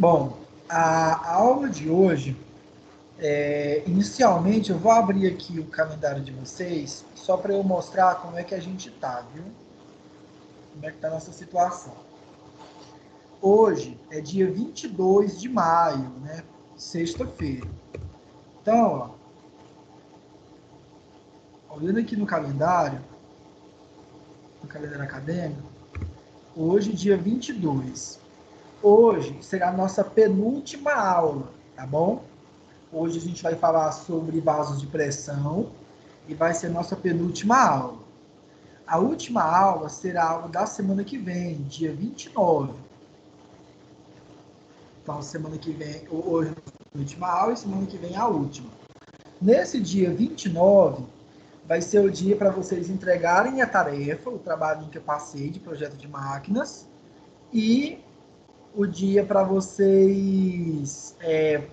Bom, a aula de hoje, inicialmente eu vou abrir aqui o calendário de vocês, só para eu mostrar como é que a gente tá, viu? Como é que tá a nossa situação. Hoje é dia 22 de maio, né? Sexta-feira. Então, ó, olhando aqui no calendário acadêmico, hoje dia 22. Hoje será a nossa penúltima aula, tá bom? Hoje a gente vai falar sobre vasos de pressão e vai ser nossa penúltima aula. A última aula será a aula da semana que vem, dia 29. Então, semana que vem, hoje é a última aula e semana que vem a última. Nesse dia 29, vai ser o dia para vocês entregarem a tarefa, o trabalho que eu passei de projeto de máquinas, e o dia para vocês,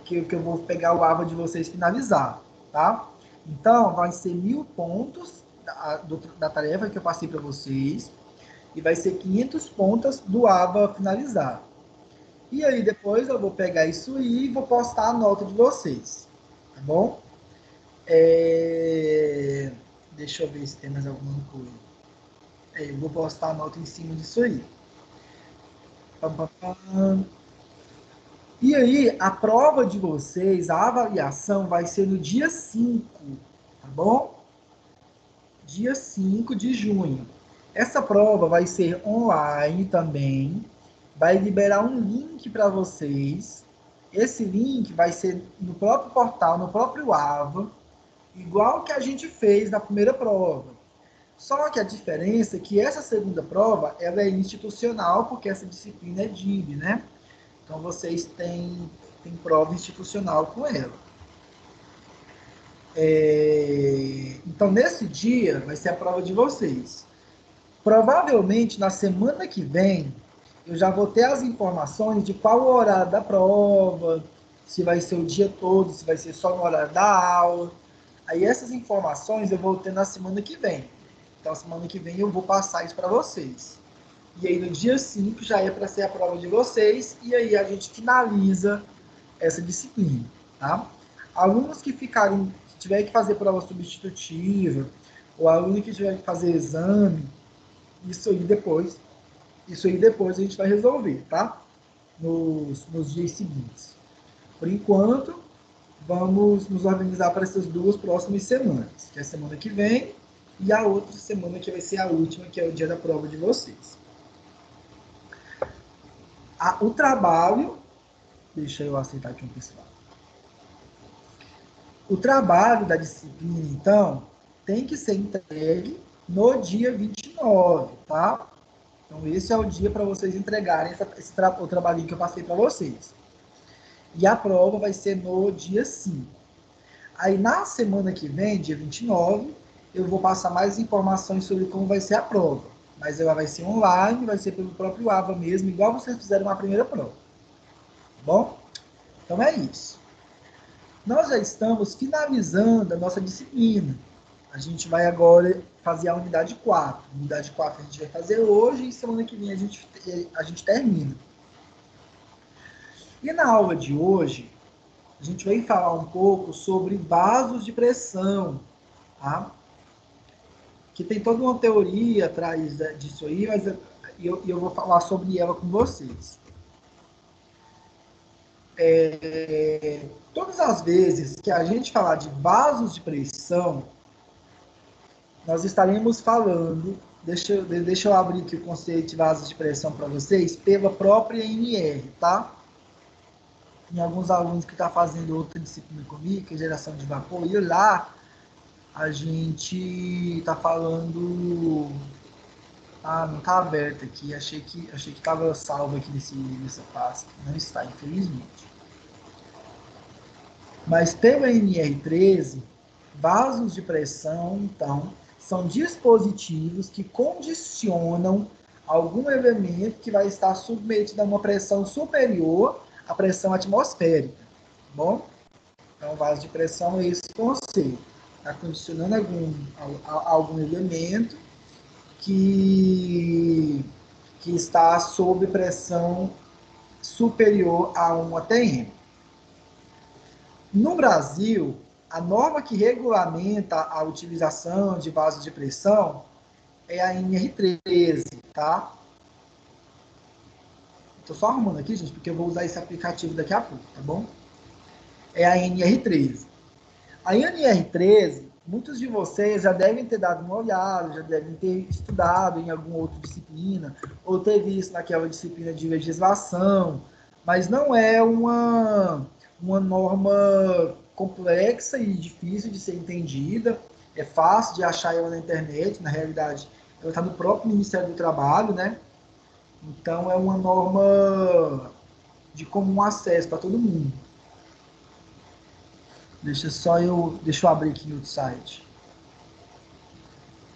que eu vou pegar o AVA de vocês finalizar, tá? Então, vai ser 1000 pontos da tarefa que eu passei para vocês, e vai ser 500 pontos do AVA finalizar. E aí, depois eu vou pegar isso aí e vou postar a nota de vocês, tá bom? Deixa eu ver se tem mais alguma coisa. Eu vou postar a nota em cima disso aí. Pam, pam, pam. E aí, a prova de vocês, a avaliação vai ser no dia 5, tá bom? Dia 5 de junho. Essa prova vai ser online também. Vai liberar um link para vocês. Esse link vai ser no próprio portal, no próprio AVA, igual que a gente fez na primeira prova. Só que a diferença é que essa segunda prova, ela é institucional, porque essa disciplina é DIB, né? Então, vocês têm prova institucional com ela. Então, nesse dia, vai ser a prova de vocês. Provavelmente, na semana que vem, eu já vou ter as informações de qual o horário da prova, se vai ser o dia todo, se vai ser só no horário da aula. Aí, essas informações eu vou ter na semana que vem. Então, semana que vem eu vou passar isso para vocês. E aí, no dia 5 já é para ser a prova de vocês, e aí a gente finaliza essa disciplina, tá? Alunos que ficarem, que tiver que fazer prova substitutiva, ou aluno que tiver que fazer exame, isso aí depois a gente vai resolver, tá? Nos dias seguintes. Por enquanto, vamos nos organizar para essas duas próximas semanas, que é a semana que vem e a outra semana que vai ser a última, que é o dia da prova de vocês. O trabalho, deixa eu aceitar aqui um pessoal. O trabalho da disciplina, então, tem que ser entregue no dia 29, tá? Então, esse é o dia para vocês entregarem o trabalhinho que eu passei para vocês. E a prova vai ser no dia 5. Aí, na semana que vem, dia 29, eu vou passar mais informações sobre como vai ser a prova. Mas ela vai ser online, vai ser pelo próprio AVA mesmo, igual vocês fizeram na primeira prova. Tá bom? Então, é isso. Nós já estamos finalizando a nossa disciplina. A gente vai agora fazer a unidade 4. A unidade 4 a gente vai fazer hoje e semana que vem a gente termina. E na aula de hoje, a gente vai falar um pouco sobre vasos de pressão, tá? Que tem toda uma teoria atrás disso aí, mas eu vou falar sobre ela com vocês. Todas as vezes que a gente falar de vasos de pressão, nós estaremos falando, deixa eu abrir aqui o conceito de vasos de pressão para vocês, pela própria NR, tá? Tem alguns alunos que estão fazendo outra disciplina comigo, que é geração de vapor, e lá a gente está falando... Ah, não está aberto aqui, achei que estava salvo aqui nessa pasta, não está, infelizmente. Mas pela NR13, vasos de pressão, então, são dispositivos que condicionam algum elemento que vai estar submetido a uma pressão superior à pressão atmosférica, tá bom? Então, vaso de pressão é esse conceito. Está condicionando algum elemento que está sob pressão superior a 1 atm. No Brasil, a norma que regulamenta a utilização de vasos de pressão é a NR13, tá? Estou só arrumando aqui, gente, porque eu vou usar esse aplicativo daqui a pouco, tá bom? É a NR13. A NR13, muitos de vocês já devem ter dado uma olhada, já devem ter estudado em alguma outra disciplina, ou ter visto naquela disciplina de legislação, mas não é uma norma complexa e difícil de ser entendida, é fácil de achar ela na internet, na realidade, ela está no próprio Ministério do Trabalho, né? Então, é uma norma de comum acesso para todo mundo. Deixa eu abrir aqui em outro site.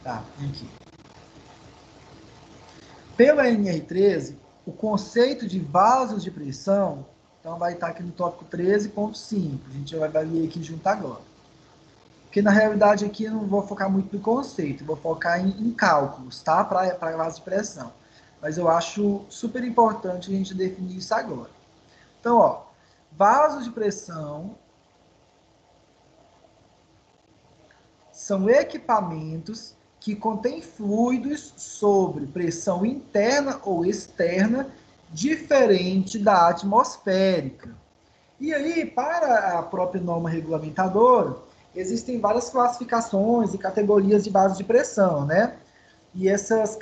Tá, aqui. Pela NR13, o conceito de vasos de pressão, então vai estar aqui no tópico 13.5. A gente vai ler aqui junto agora. Porque na realidade aqui eu não vou focar muito no conceito, vou focar em cálculos, tá? Para vasos de pressão. Mas eu acho super importante a gente definir isso agora. Então, ó, vasos de pressão são equipamentos que contêm fluidos sobre pressão interna ou externa diferente da atmosférica. E aí, para a própria norma regulamentadora, existem várias classificações e categorias de vasos de pressão, né? E essas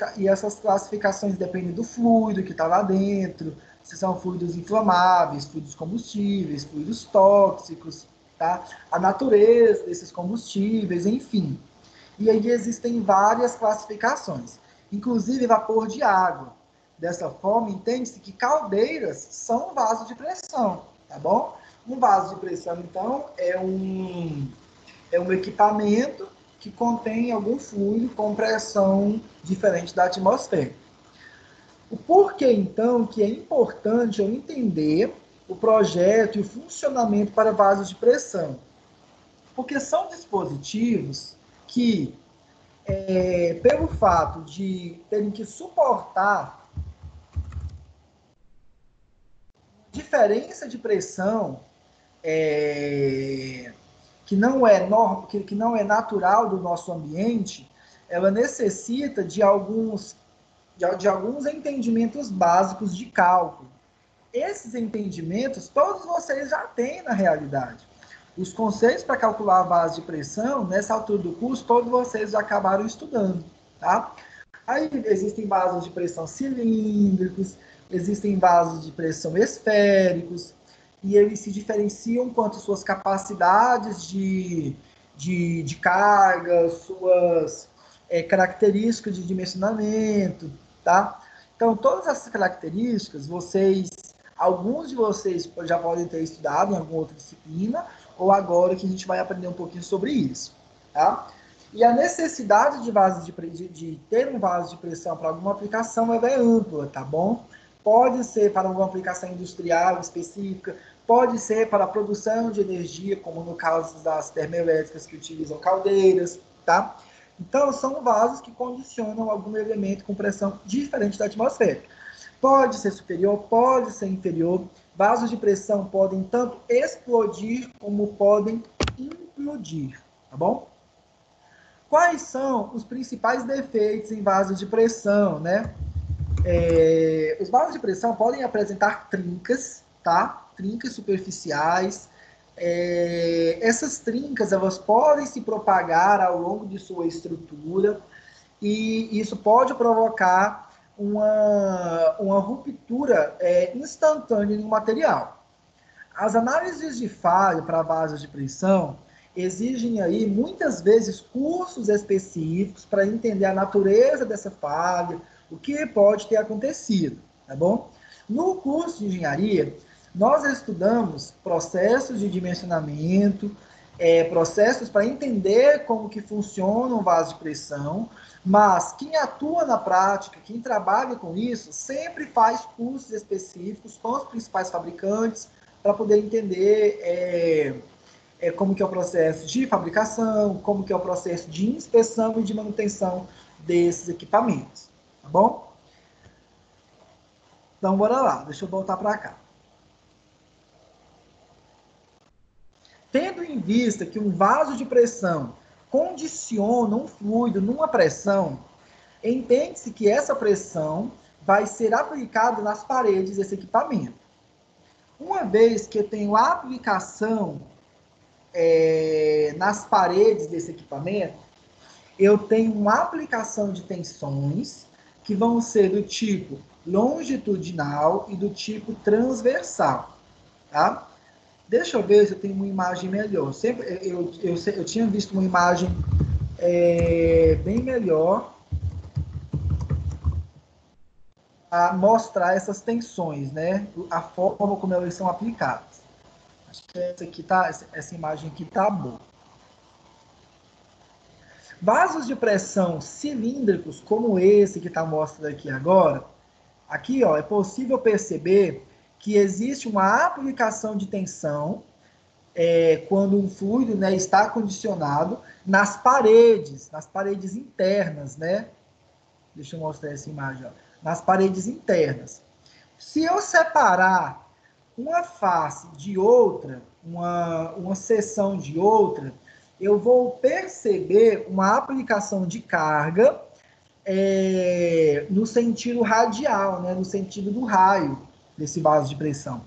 classificações dependem do fluido que está lá dentro, se são fluidos inflamáveis, fluidos combustíveis, fluidos tóxicos, tá? A natureza desses combustíveis, enfim. E aí existem várias classificações, inclusive vapor de água. Dessa forma, entende-se que caldeiras são vasos de pressão, tá bom? Um vaso de pressão, então, é um equipamento que contém algum fluido com pressão diferente da atmosfera. O porquê, então, que é importante eu entender o projeto e o funcionamento para vasos de pressão? Porque são dispositivos que, pelo fato de terem que suportar diferença de pressão que não é natural do nosso ambiente, ela necessita de alguns entendimentos básicos de cálculo. Esses entendimentos todos vocês já têm na realidade. Os conceitos para calcular a base de pressão, nessa altura do curso, todos vocês já acabaram estudando, tá? Aí existem vasos de pressão cilíndricos, existem vasos de pressão esféricos, e eles se diferenciam quanto às suas capacidades de carga, suas características de dimensionamento, tá? Então, todas essas características, alguns de vocês já podem ter estudado em alguma outra disciplina, ou agora que a gente vai aprender um pouquinho sobre isso, tá? E a necessidade de ter um vaso de pressão para alguma aplicação ela é ampla, tá bom? Pode ser para alguma aplicação industrial específica, pode ser para a produção de energia, como no caso das termoelétricas que utilizam caldeiras, tá? Então, são vasos que condicionam algum elemento com pressão diferente da atmosfera. Pode ser superior, pode ser inferior. Vasos de pressão podem tanto explodir como podem implodir, tá bom? Quais são os principais defeitos em vasos de pressão, né? Os vasos de pressão podem apresentar trincas, tá? Trincas superficiais. Essas trincas, elas podem se propagar ao longo de sua estrutura e isso pode provocar uma ruptura instantânea no material. As análises de falha para vasos de pressão exigem aí muitas vezes cursos específicos para entender a natureza dessa falha, o que pode ter acontecido, tá bom? No curso de engenharia, nós estudamos processos de dimensionamento, processos para entender como que funciona um vaso de pressão, mas quem atua na prática, quem trabalha com isso, sempre faz cursos específicos com os principais fabricantes para poder entender como que é o processo de fabricação, como que é o processo de inspeção e de manutenção desses equipamentos, tá bom? Então, bora lá. Deixa eu voltar para cá. Tendo em vista que um vaso de pressão condiciona um fluido numa pressão, entende-se que essa pressão vai ser aplicada nas paredes desse equipamento. Uma vez que eu tenho a aplicação nas paredes desse equipamento, eu tenho uma aplicação de tensões que vão ser do tipo longitudinal e do tipo transversal, tá? Deixa eu ver se eu tenho uma imagem melhor. Sempre eu tinha visto uma imagem bem melhor a mostrar essas tensões, né? A forma como elas são aplicadas. Acho que essa imagem aqui tá boa. Vasos de pressão cilíndricos, como esse que está mostrando aqui agora, aqui ó, é possível perceber que existe uma aplicação de tensão quando um fluido, né, está condicionado nas paredes internas, né? Deixa eu mostrar essa imagem, ó. Nas paredes internas. Se eu separar uma face de outra, uma seção de outra, eu vou perceber uma aplicação de carga no sentido radial, né, no sentido do raio desse vaso de pressão.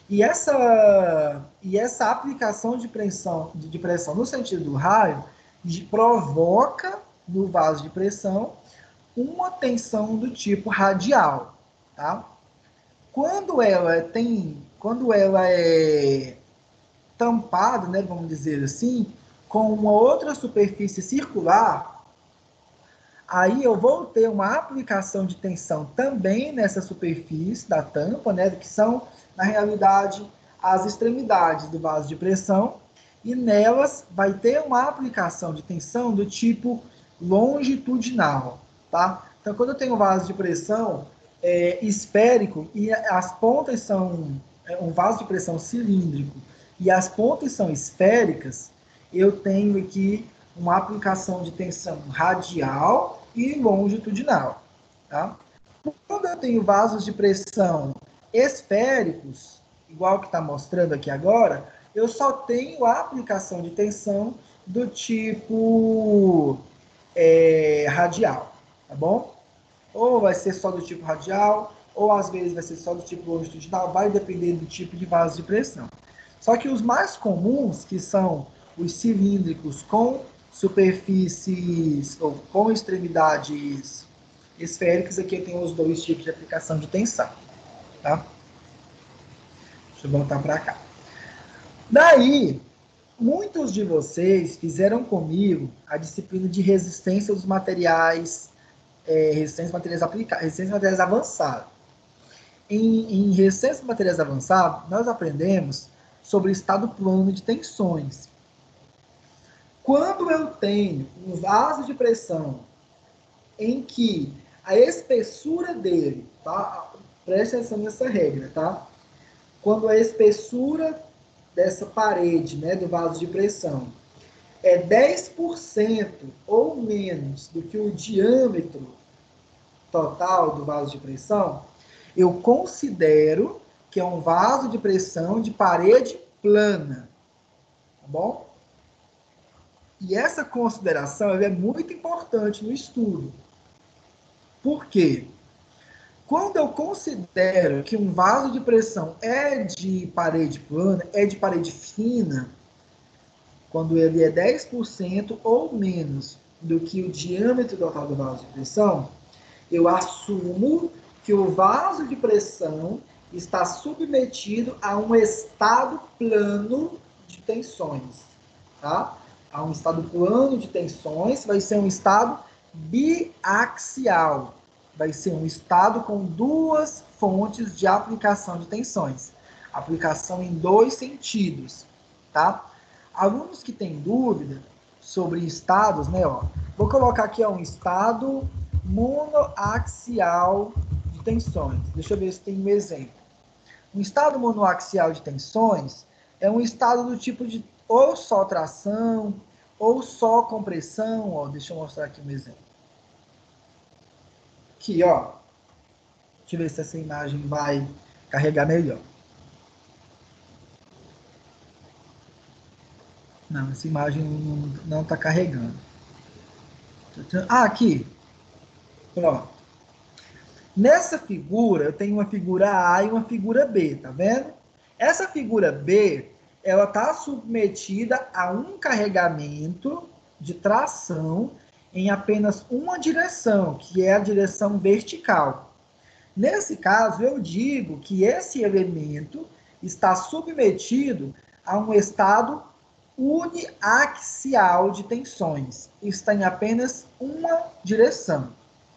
E essa aplicação de pressão no sentido do raio provoca no vaso de pressão uma tensão do tipo radial, tá? Quando ela é tampada, né, vamos dizer assim, com uma outra superfície circular, aí eu vou ter uma aplicação de tensão também nessa superfície da tampa, né, que são, na realidade, as extremidades do vaso de pressão, e nelas vai ter uma aplicação de tensão do tipo longitudinal, tá? Então, quando eu tenho um vaso de pressão esférico e as pontas são um vaso de pressão cilíndrico e as pontas são esféricas, eu tenho aqui uma aplicação de tensão radial e longitudinal, tá? Quando eu tenho vasos de pressão esféricos, igual que está mostrando aqui agora, eu só tenho a aplicação de tensão do tipo radial, tá bom? Ou vai ser só do tipo radial, ou às vezes vai ser só do tipo longitudinal, vai depender do tipo de vaso de pressão. Só que os mais comuns, que são os cilíndricos com superfícies ou com extremidades esféricas, aqui eu tenho os dois tipos de aplicação de tensão, tá? Deixa eu voltar para cá. Daí, muitos de vocês fizeram comigo a disciplina de resistência dos materiais, resistência de materiais avançados. Em resistência de materiais avançados, nós aprendemos sobre o estado plano de tensões. Quando eu tenho um vaso de pressão em que a espessura dele, tá? Preste atenção nessa regra, tá? Quando a espessura dessa parede, né, do vaso de pressão é 10% ou menos do que o diâmetro total do vaso de pressão, eu considero que é um vaso de pressão de parede plana, tá bom? E essa consideração é muito importante no estudo. Por quê? Quando eu considero que um vaso de pressão é de parede plana, é de parede fina, quando ele é 10% ou menos do que o diâmetro total do vaso de pressão, eu assumo que o vaso de pressão está submetido a um estado plano de tensões, tá? A um estado plano de tensões, vai ser um estado biaxial, vai ser um estado com duas fontes de aplicação de tensões, aplicação em dois sentidos, tá? Alunos que têm dúvida sobre estados, né, ó, vou colocar aqui um estado monoaxial de tensões. Deixa eu ver se tem um exemplo. Um estado monoaxial de tensões é um estado do tipo de ou só tração ou só compressão. Ó, deixa eu mostrar aqui um exemplo. Aqui, ó. Deixa eu ver se essa imagem vai carregar melhor. Não, essa imagem não está carregando. Ah, aqui. Pronto. Nessa figura, eu tenho uma figura A e uma figura B, tá vendo? Essa figura B, ela está submetida a um carregamento de tração em apenas uma direção, que é a direção vertical. Nesse caso, eu digo que esse elemento está submetido a um estado uniaxial de tensões. Está em apenas uma direção,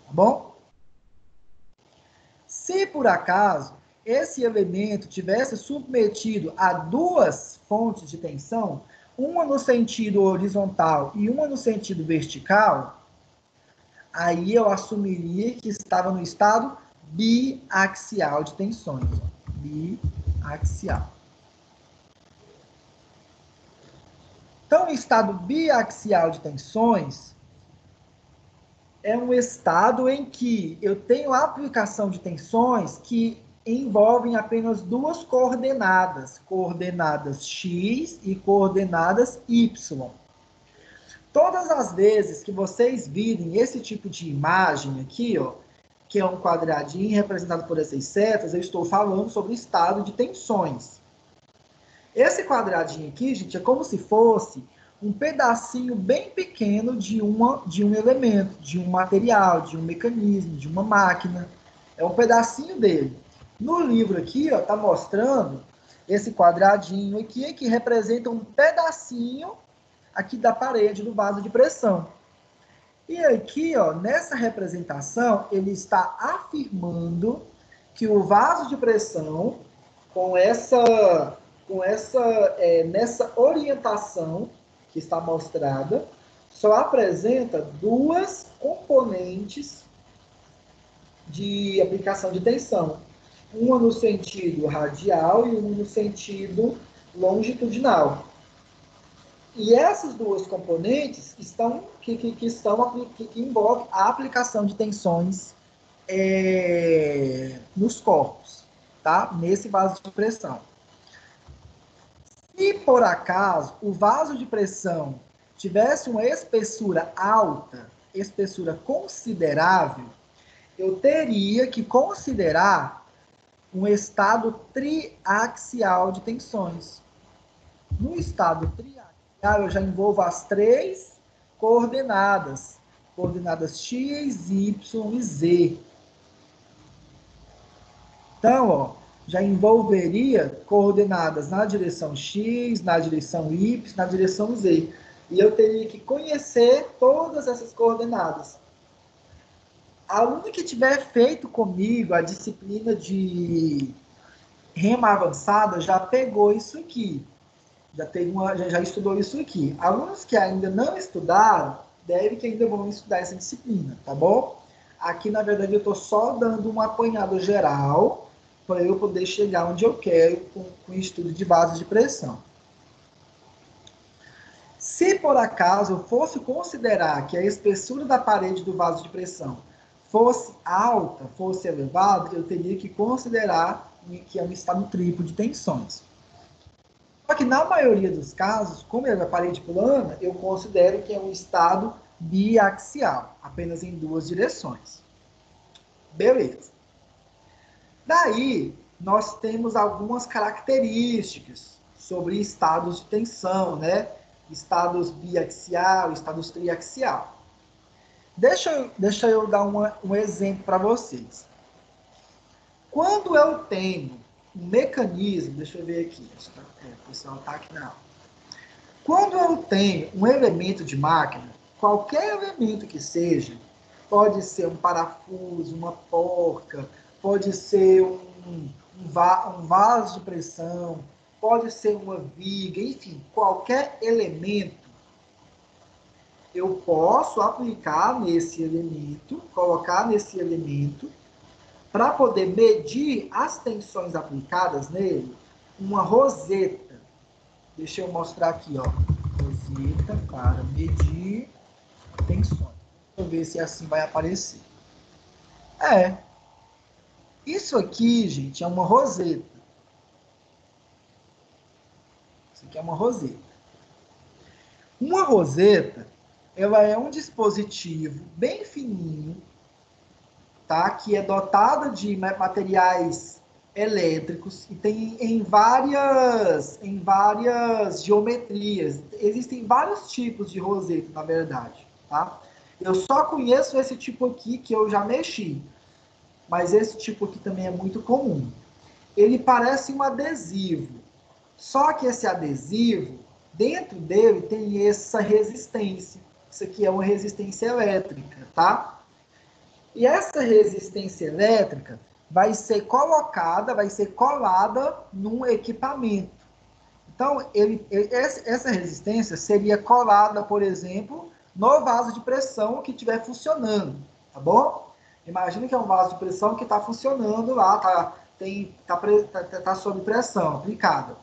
tá bom? Se por acaso esse elemento tivesse submetido a duas fontes de tensão, uma no sentido horizontal e uma no sentido vertical, aí eu assumiria que estava no estado biaxial de tensões. Biaxial. Então, o estado biaxial de tensões é um estado em que eu tenho a aplicação de tensões que envolvem apenas duas coordenadas, coordenadas x e coordenadas y. Todas as vezes que vocês virem esse tipo de imagem aqui, ó, que é um quadradinho representado por essas setas, eu estou falando sobre o estado de tensões. Esse quadradinho aqui, gente, é como se fosse um pedacinho bem pequeno de um elemento, de um material, de um mecanismo, de uma máquina. É um pedacinho dele. No livro aqui, ó, tá mostrando esse quadradinho aqui, que representa um pedacinho aqui da parede do vaso de pressão. E aqui, ó, nessa representação, ele está afirmando que o vaso de pressão, nessa orientação que está mostrada, só apresenta duas componentes de aplicação de tensão. Uma no sentido radial e uma no sentido longitudinal. E essas duas componentes que envolvem a aplicação de tensões nos corpos, tá? Nesse vaso de pressão. Se por acaso o vaso de pressão tivesse uma espessura alta, espessura considerável, eu teria que considerar um estado triaxial de tensões. No estado triaxial, eu já envolvo as três coordenadas x, y e z. Então, ó, já envolveria coordenadas na direção x, na direção y, na direção z. E eu teria que conhecer todas essas coordenadas. A aluna que tiver feito comigo a disciplina de rema avançada já pegou isso aqui. Já estudou isso aqui. Alunos que ainda não estudaram, devem que ainda vão estudar essa disciplina, tá bom? Aqui, na verdade, eu estou só dando uma apanhada geral para eu poder chegar onde eu quero com o estudo de bases de pressão. Se por acaso eu fosse considerar que a espessura da parede do vaso de pressão fosse alta, fosse elevada, eu teria que considerar que é um estado triplo de tensões. Só que na maioria dos casos, como é a parede plana, eu considero que é um estado biaxial, apenas em duas direções. Beleza. Daí, nós temos algumas características sobre estados de tensão, né? Estados biaxial, estados triaxial. Deixa eu dar um exemplo para vocês. Quando eu tenho um mecanismo, deixa eu ver aqui, o pessoal está aqui na aula. Quando eu tenho um elemento de máquina, qualquer elemento que seja, pode ser um parafuso, uma porca, pode ser um vaso de pressão, pode ser uma viga, enfim, qualquer elemento, eu posso aplicar nesse elemento, colocar nesse elemento, para poder medir as tensões aplicadas nele, uma roseta. Deixa eu mostrar aqui, ó. Roseta para medir tensões. Deixa eu ver se assim vai aparecer. Isso aqui, gente, é uma roseta. Isso aqui é uma roseta. Uma roseta, ela é um dispositivo bem fininho, tá? Que é dotada de materiais elétricos e tem em várias geometrias. Existem vários tipos de roseta, na verdade, tá? Eu só conheço esse tipo aqui que eu já mexi, mas esse tipo aqui também é muito comum. Ele parece um adesivo, só que esse adesivo, dentro dele tem essa resistência. Isso aqui é uma resistência elétrica, tá? E essa resistência elétrica vai ser colocada, vai ser colada num equipamento. Então, essa resistência seria colada, por exemplo, no vaso de pressão que estiver funcionando, tá bom? Imagina que é um vaso de pressão que está funcionando lá, tá sob pressão aplicada.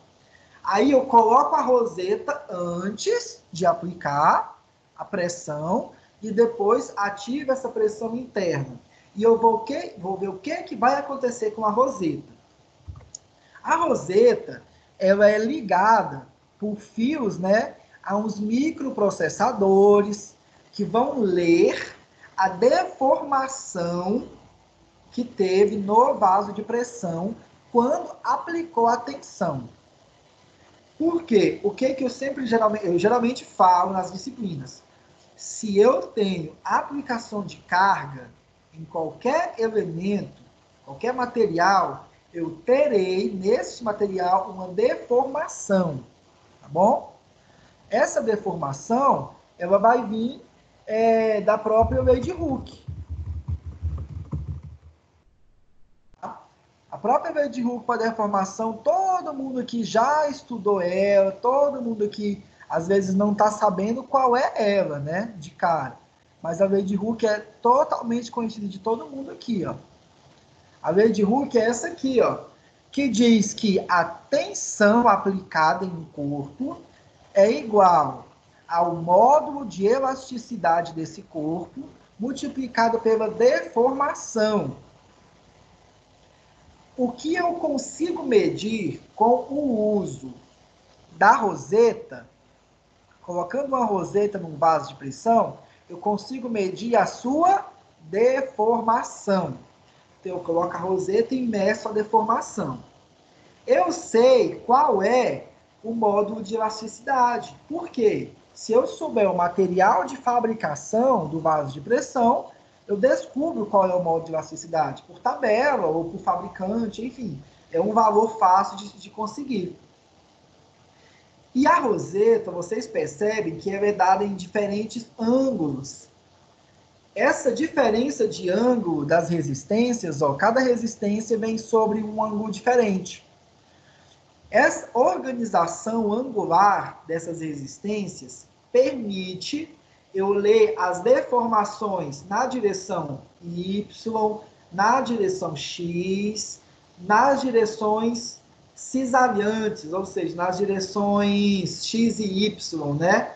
Aí eu coloco a roseta antes de aplicar a pressão e depois ativo essa pressão interna. E eu vou ver o que vai acontecer com a roseta. A roseta, ela é ligada por fios, né, a uns microprocessadores que vão ler a deformação que teve no vaso de pressão quando aplicou a tensão. Por quê? O que eu geralmente falo nas disciplinas? Se eu tenho aplicação de carga em qualquer elemento, qualquer material, eu terei nesse material uma deformação, tá bom? Essa deformação, ela vai vir da própria lei de Hooke. A própria lei de Hooke para deformação, todo mundo aqui já estudou ela, todo mundo aqui às vezes não está sabendo qual é ela, né, de cara. Mas a lei de Hooke é totalmente conhecida de todo mundo aqui, ó. A lei de Hooke é essa aqui, ó, que diz que a tensão aplicada em um corpo é igual ao módulo de elasticidade desse corpo multiplicado pela deformação. O que eu consigo medir com o uso da roseta, colocando uma roseta num vaso de pressão, eu consigo medir a sua deformação. Então, eu coloco a roseta e meço a deformação. Eu sei qual é o módulo de elasticidade. Por quê? Se eu souber o material de fabricação do vaso de pressão, eu descubro qual é o módulo de elasticidade, por tabela ou por fabricante, enfim. É um valor fácil de conseguir. E a roseta, vocês percebem que ela é dada em diferentes ângulos. Essa diferença de ângulo das resistências, ó, cada resistência vem sobre um ângulo diferente. Essa organização angular dessas resistências permite eu ler as deformações na direção Y, na direção X, nas direções cisaliantes, ou seja, nas direções X e Y, né?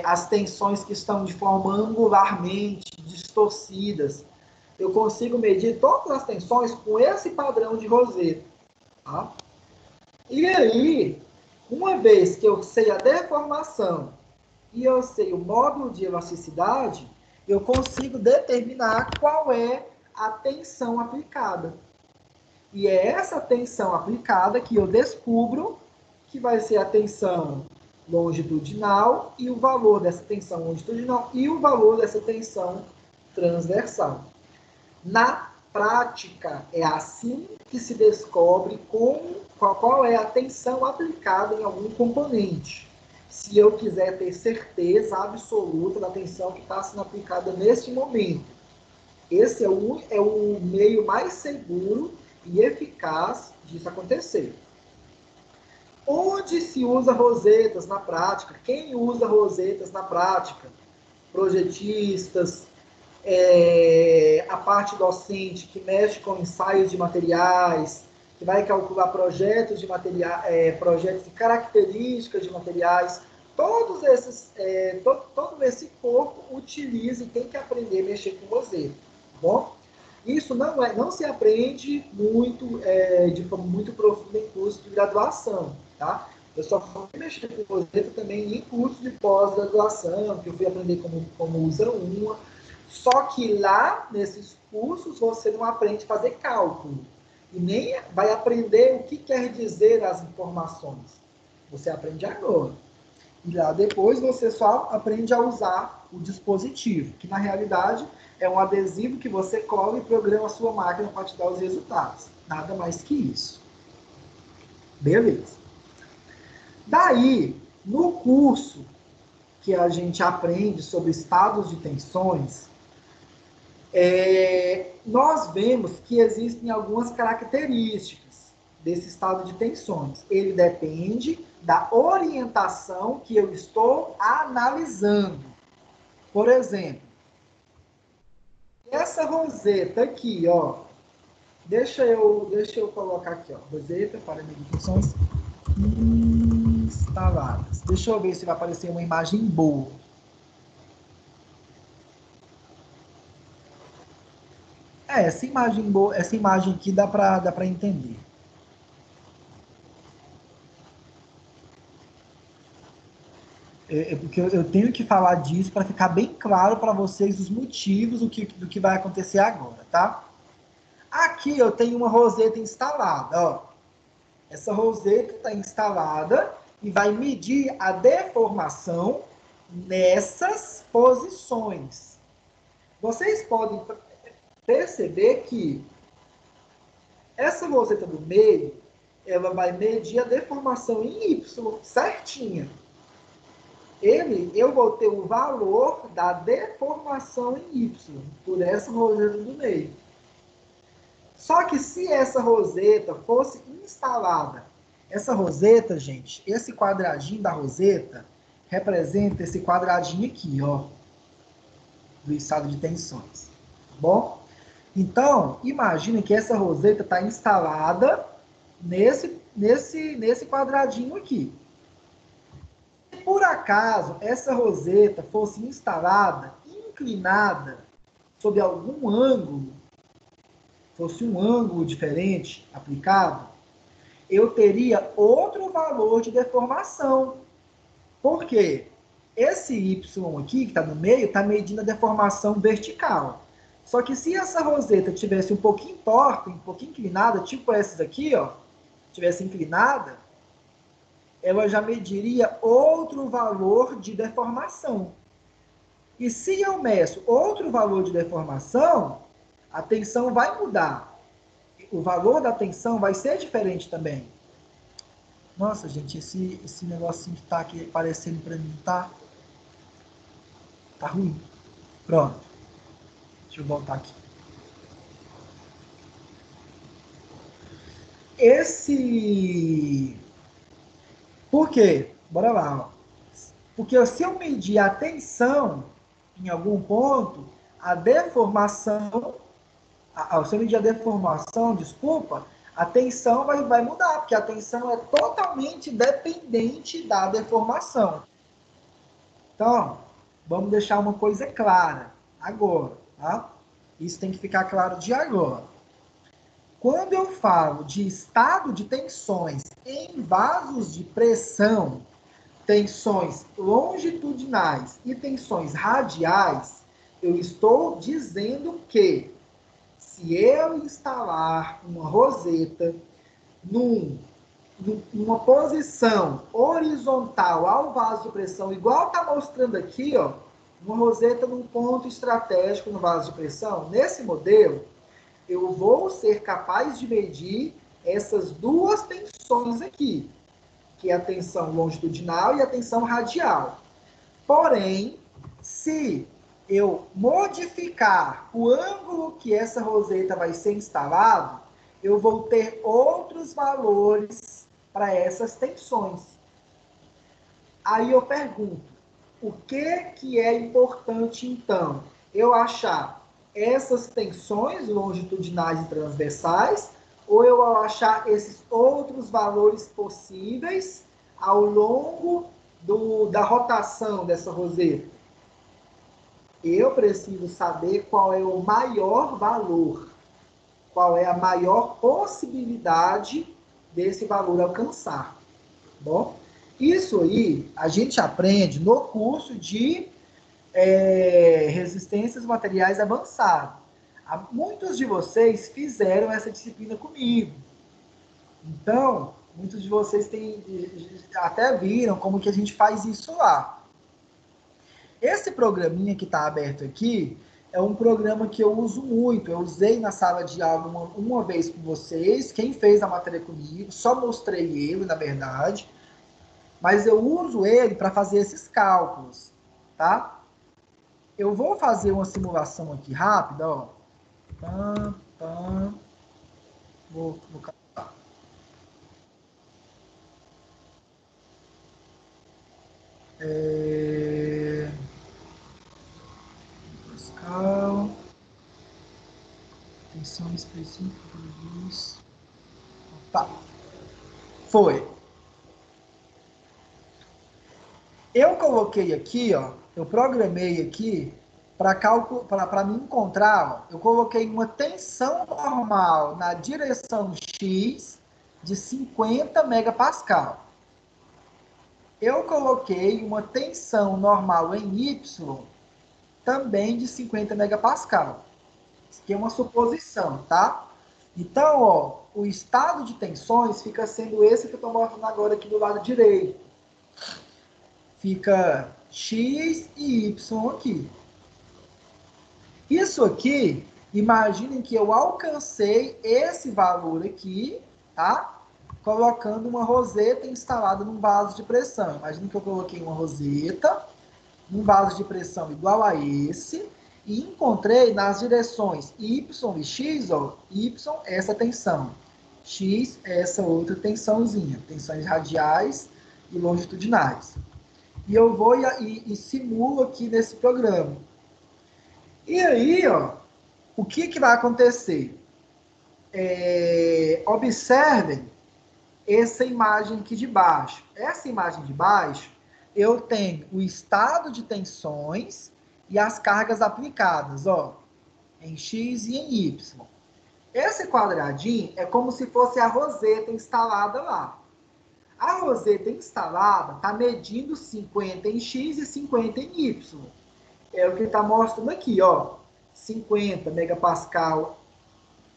As tensões que estão de forma angularmente distorcidas. Eu consigo medir todas as tensões com esse padrão de roseta, tá? E aí, uma vez que eu sei a deformação e eu sei o módulo de elasticidade, eu consigo determinar qual é a tensão aplicada. E é essa tensão aplicada que eu descubro que vai ser a tensão longitudinal e o valor dessa tensão longitudinal e o valor dessa tensão transversal. Na prática, é assim que se descobre qual é a tensão aplicada em algum componente. Se eu quiser ter certeza absoluta da tensão que está sendo aplicada neste momento. Esse é o meio mais seguro e eficaz disso acontecer. Onde se usa rosetas na prática? Quem usa rosetas na prática? Projetistas, a parte docente que mexe com ensaios de materiais, que vai calcular projetos de materiais, projetos de características de materiais, todo esse corpo utiliza e tem que aprender a mexer com roseta, tá bom? Isso não se aprende muito, de forma muito profunda em curso de graduação, tá? Eu só fui mexer com roseta também em curso de pós-graduação, que eu fui aprender como usa uma. Só que lá, nesses cursos, você não aprende a fazer cálculo. E nem vai aprender o que quer dizer as informações. Você aprende agora. E lá depois você só aprende a usar o dispositivo, que na realidade é um adesivo que você cola e programa a sua máquina para te dar os resultados. Nada mais que isso. Beleza. Daí, no curso que a gente aprende sobre estados de tensões, nós vemos que existem algumas características desse estado de tensões. Ele depende da orientação que eu estou analisando. Por exemplo, essa roseta aqui, ó, deixa eu colocar aqui, ó, roseta para medir tensões instaladas. Deixa eu ver se vai aparecer uma imagem boa. Essa imagem boa, essa imagem aqui dá para entender. Porque eu tenho que falar disso para ficar bem claro para vocês os motivos do que vai acontecer agora, tá? Aqui eu tenho uma roseta instalada, ó. Essa roseta está instalada e vai medir a deformação nessas posições. Vocês podem perceber que essa roseta do meio, ela vai medir a deformação em Y certinha. Eu vou ter o valor da deformação em Y, por essa roseta do meio. Só que se essa roseta fosse instalada, essa roseta, gente, esse quadradinho da roseta representa esse quadradinho aqui, ó, do estado de tensões. Tá bom? Então, imagine que essa roseta está instalada nesse quadradinho aqui. Se por acaso essa roseta fosse instalada inclinada sob algum ângulo, fosse um ângulo diferente aplicado, eu teria outro valor de deformação. Por quê? Esse Y aqui, que está no meio, está medindo a deformação vertical. Só que se essa roseta tivesse um pouquinho torta, um pouquinho inclinada, tipo essas aqui, ó, tivesse inclinada, ela já mediria outro valor de deformação. E se eu meço outro valor de deformação, a tensão vai mudar. O valor da tensão vai ser diferente também. Nossa, gente, esse negocinho que tá aqui aparecendo para mim tá ruim. Pronto. Deixa eu voltar aqui. Por quê? Bora lá. Ó. Porque se eu medir a tensão em algum ponto, a deformação... se eu medir a deformação, desculpa, a tensão vai mudar, porque a tensão é totalmente dependente da deformação. Então, vamos deixar uma coisa clara agora, tá? Isso tem que ficar claro de agora. Quando eu falo de estado de tensões em vasos de pressão, tensões longitudinais e tensões radiais, eu estou dizendo que se eu instalar uma roseta numa posição horizontal ao vaso de pressão, igual está mostrando aqui, ó, uma roseta num ponto estratégico no vaso de pressão, nesse modelo, eu vou ser capaz de medir essas duas tensões aqui, que é a tensão longitudinal e a tensão radial. Porém, se eu modificar o ângulo que essa roseta vai ser instalado, eu vou ter outros valores para essas tensões. Aí eu pergunto, o que é importante então? Eu achar essas tensões longitudinais e transversais, ou eu achar esses outros valores possíveis ao longo da rotação dessa roseta? Eu preciso saber qual é o maior valor, qual é a maior possibilidade desse valor alcançar. Bom, isso aí a gente aprende no curso de resistências materiais avançadas. Muitos de vocês fizeram essa disciplina comigo. Então, muitos de vocês até viram como que a gente faz isso lá. Esse programinha que está aberto aqui é um programa que eu uso muito. Eu usei na sala de aula uma vez com vocês. Quem fez a matéria comigo, só mostrei ele, na verdade. Mas eu uso ele para fazer esses cálculos, tá? Eu vou fazer uma simulação aqui rápida, ó. Vou calcular. Pascal. Tensão específica por luz. Tá. Foi. Eu coloquei aqui, ó. Eu programei aqui para me encontrar, ó, eu coloquei uma tensão normal na direção X de 50 megapascal. Eu coloquei uma tensão normal em Y também de 50 megapascal. Isso aqui é uma suposição, tá? Então, ó, o estado de tensões fica sendo esse que eu estou mostrando agora aqui do lado direito. Fica X e Y aqui. Isso aqui, imaginem que eu alcancei esse valor aqui, tá? Colocando uma roseta instalada num vaso de pressão. Imaginem que eu coloquei uma roseta num vaso de pressão igual a esse e encontrei nas direções Y e X, ó, Y essa tensão, X essa outra tensãozinha, tensões radiais e longitudinais. E eu vou e simulo aqui nesse programa. E aí, ó, o que vai acontecer? Observem essa imagem aqui de baixo. Essa imagem de baixo, eu tenho o estado de tensões e as cargas aplicadas, ó, em X e em Y. Esse quadradinho é como se fosse a roseta instalada lá. A roseta instalada está medindo 50 em X e 50 em Y. É o que está mostrando aqui, ó. 50 megapascal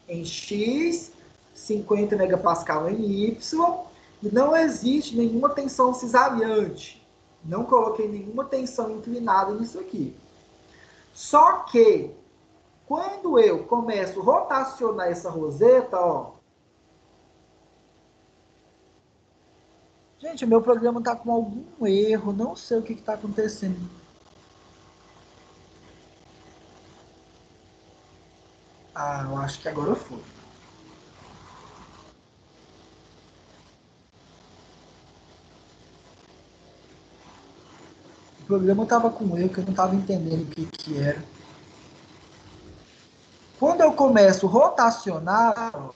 em X, 50 megapascal em Y, e não existe nenhuma tensão cisariante. Não coloquei nenhuma tensão inclinada nisso aqui. Só que, quando eu começo a rotacionar essa roseta, ó. Gente, o meu programa está com algum erro, não sei o que está acontecendo. Ah, eu acho que agora foi. O programa estava com erro, que eu não estava entendendo o que era. Quando eu começo a rotacionar,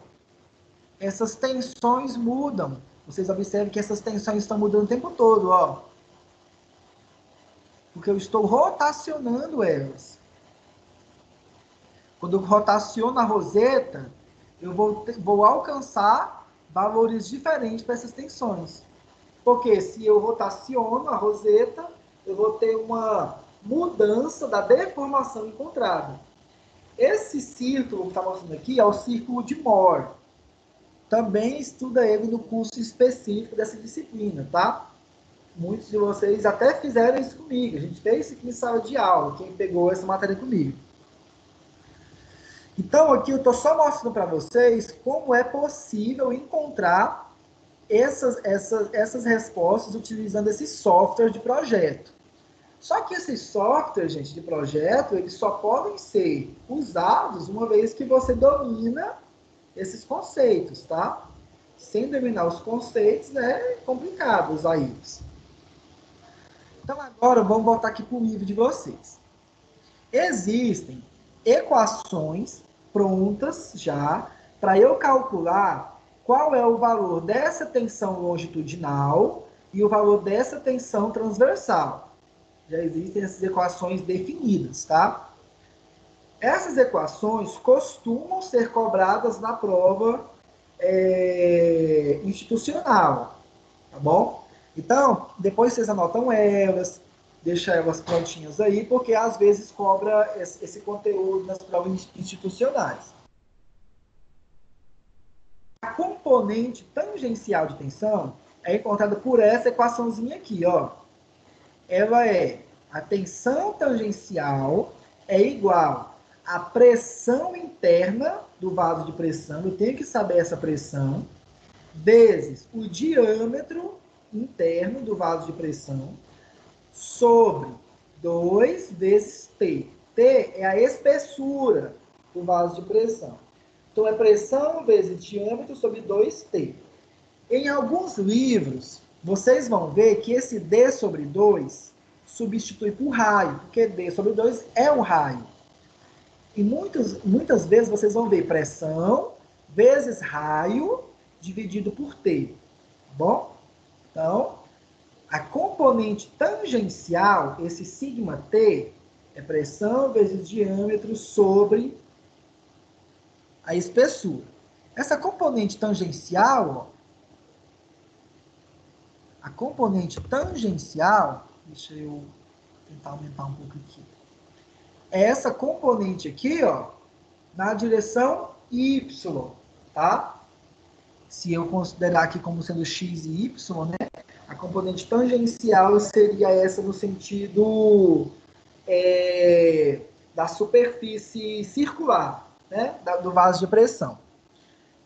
essas tensões mudam. Vocês observam que essas tensões estão mudando o tempo todo, ó. Porque eu estou rotacionando elas. Quando eu rotaciono a roseta, eu vou alcançar valores diferentes para essas tensões. Porque se eu rotaciono a roseta, eu vou ter uma mudança da deformação encontrada. Esse círculo que está mostrando aqui é o círculo de Mohr. Também estuda ele no curso específico dessa disciplina, tá? Muitos de vocês até fizeram isso comigo. A gente fez isso aqui em sala de aula, quem pegou essa matéria comigo. Então, aqui eu estou só mostrando para vocês como é possível encontrar essas respostas utilizando esse software de projeto. Só que esses softwares, gente, de projeto, eles só podem ser usados uma vez que você domina esses conceitos, tá? Sem dominar os conceitos, é complicado usar eles. Então, agora, vamos voltar aqui para o livro de vocês. Existem equações prontas já para eu calcular qual é o valor dessa tensão longitudinal e o valor dessa tensão transversal. Já existem essas equações definidas, tá? Essas equações costumam ser cobradas na prova institucional, tá bom? Então, depois vocês anotam elas, deixa elas prontinhas aí, porque às vezes cobra esse conteúdo nas provas institucionais. A componente tangencial de tensão é encontrada por essa equaçãozinha aqui, ó. Ela é a tensão tangencial é igual à pressão interna do vaso de pressão, eu tenho que saber essa pressão, vezes o diâmetro interno do vaso de pressão, sobre 2 vezes T. T é a espessura do vaso de pressão. Então, é pressão vezes diâmetro sobre 2T. Em alguns livros, vocês vão ver que esse D sobre 2 substitui por raio, porque D sobre 2 é um raio. E muitas vezes vocês vão ver pressão vezes raio dividido por T. Tá bom? Então, a componente tangencial, esse sigma T, é pressão vezes diâmetro sobre a espessura. Essa componente tangencial, ó, a componente tangencial, deixa eu tentar aumentar um pouco aqui. É essa componente aqui, ó, na direção Y, tá? Se eu considerar aqui como sendo x e y, né? A componente tangencial seria essa no sentido da superfície circular, né? Do vaso de pressão.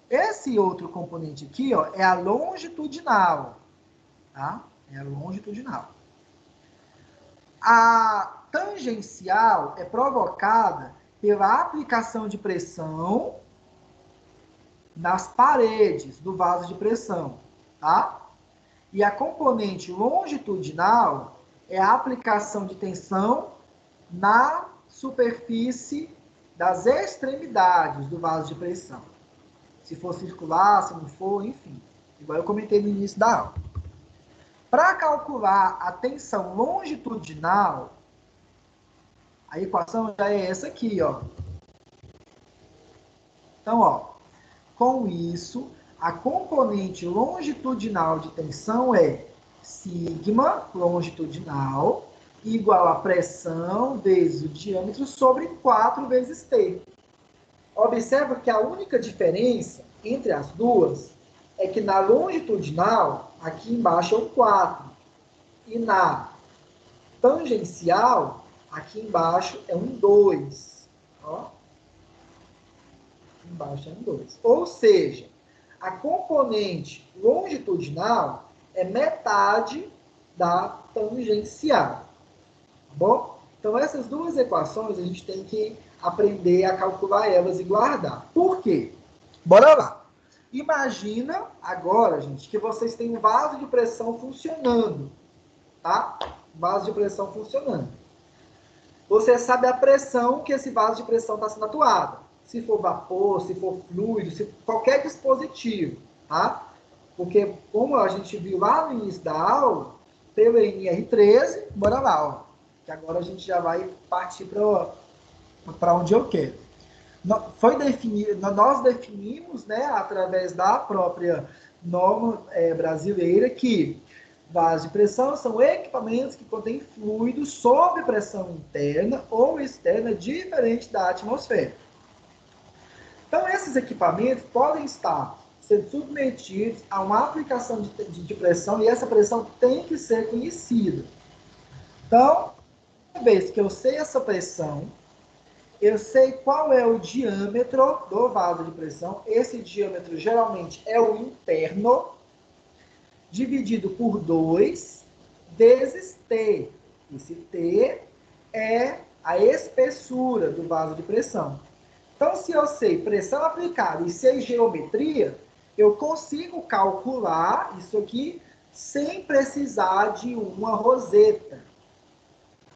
Esse outro componente aqui, ó, é a longitudinal, tá? É a longitudinal. A tangencial é provocada pela aplicação de pressão nas paredes do vaso de pressão, tá? E a componente longitudinal é a aplicação de tensão na superfície das extremidades do vaso de pressão. Se for circular, se não for, enfim. Igual eu comentei no início da aula. Para calcular a tensão longitudinal, a equação já é essa aqui, ó. Então, ó, com isso, a componente longitudinal de tensão é sigma longitudinal igual a pressão vezes o diâmetro sobre 4 vezes T. Observa que a única diferença entre as duas é que na longitudinal, aqui embaixo é um 4. E na tangencial, aqui embaixo é um 2. Ó. Embaixo é um 2. Ou seja, a componente longitudinal é metade da tangencial. Tá bom? Então, essas duas equações a gente tem que aprender a calcular elas e guardar. Por quê? Bora lá. Imagina agora, gente, que vocês têm um vaso de pressão funcionando, tá? Vaso de pressão funcionando. Você sabe a pressão que esse vaso de pressão está sendo atuado. Se for vapor, se for fluido, se qualquer dispositivo, tá? Porque, como a gente viu lá no início da aula, pelo NR13, bora lá, ó. Que agora a gente já vai partir para onde eu quero. Nós definimos, né, através da própria norma brasileira, que vasos de pressão são equipamentos que contêm fluido sob pressão interna ou externa diferente da atmosfera. Então, esses equipamentos podem estar sendo submetidos a uma aplicação de pressão e essa pressão tem que ser conhecida. Então, uma vez que eu sei essa pressão, eu sei qual é o diâmetro do vaso de pressão. Esse diâmetro geralmente é o interno, dividido por 2 vezes T. Esse T é a espessura do vaso de pressão. Então, se eu sei pressão aplicada e sei geometria, eu consigo calcular isso aqui sem precisar de uma roseta.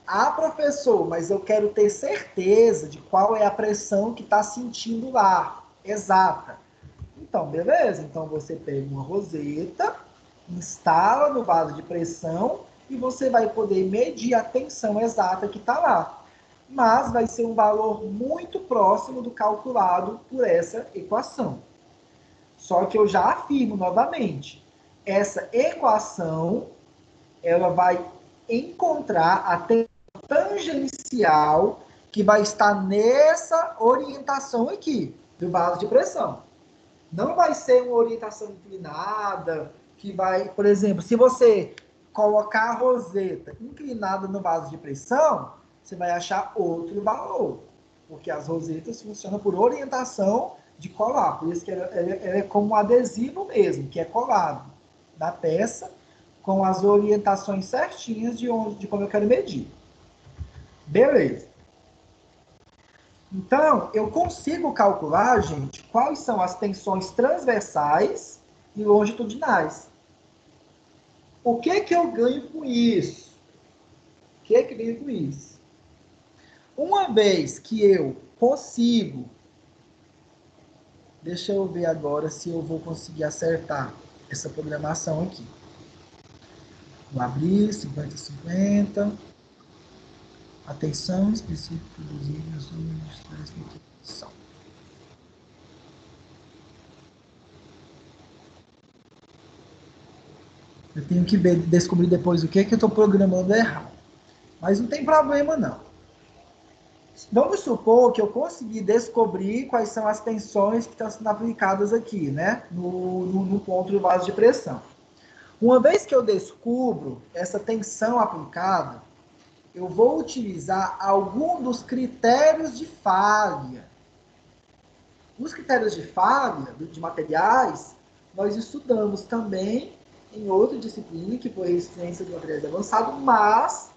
Ah, professor, mas eu quero ter certeza de qual é a pressão que está sentindo lá, exata. Então, beleza. Então, você pega uma roseta, instala no vaso de pressão e você vai poder medir a tensão exata que está lá. Mas vai ser um valor muito próximo do calculado por essa equação. Só que eu já afirmo novamente, essa equação, ela vai encontrar a tensão tangencial que vai estar nessa orientação aqui, do vaso de pressão. Não vai ser uma orientação inclinada, que vai, por exemplo, se você colocar a roseta inclinada no vaso de pressão, você vai achar outro valor, porque as rosetas funcionam por orientação de colar, por isso que ela é como um adesivo mesmo, que é colado na peça, com as orientações certinhas de como eu quero medir. Beleza. Então, eu consigo calcular, gente, quais são as tensões transversais e longitudinais. O que que eu ganho com isso? O que que eu ganho com isso? Uma vez que eu consigo, deixa eu ver agora se eu vou conseguir acertar essa programação aqui. Vou abrir, 50-50. Atenção, específico produzida sobre transmissão. Eu tenho que descobrir depois o que eu estou programando errado. Mas não tem problema, não. Vamos supor que eu consegui descobrir quais são as tensões que estão sendo aplicadas aqui, né? No ponto do vaso de pressão. Uma vez que eu descubro essa tensão aplicada, eu vou utilizar algum dos critérios de falha. Os critérios de falha de materiais, nós estudamos também em outra disciplina, que foi resistência de materiais avançados, mas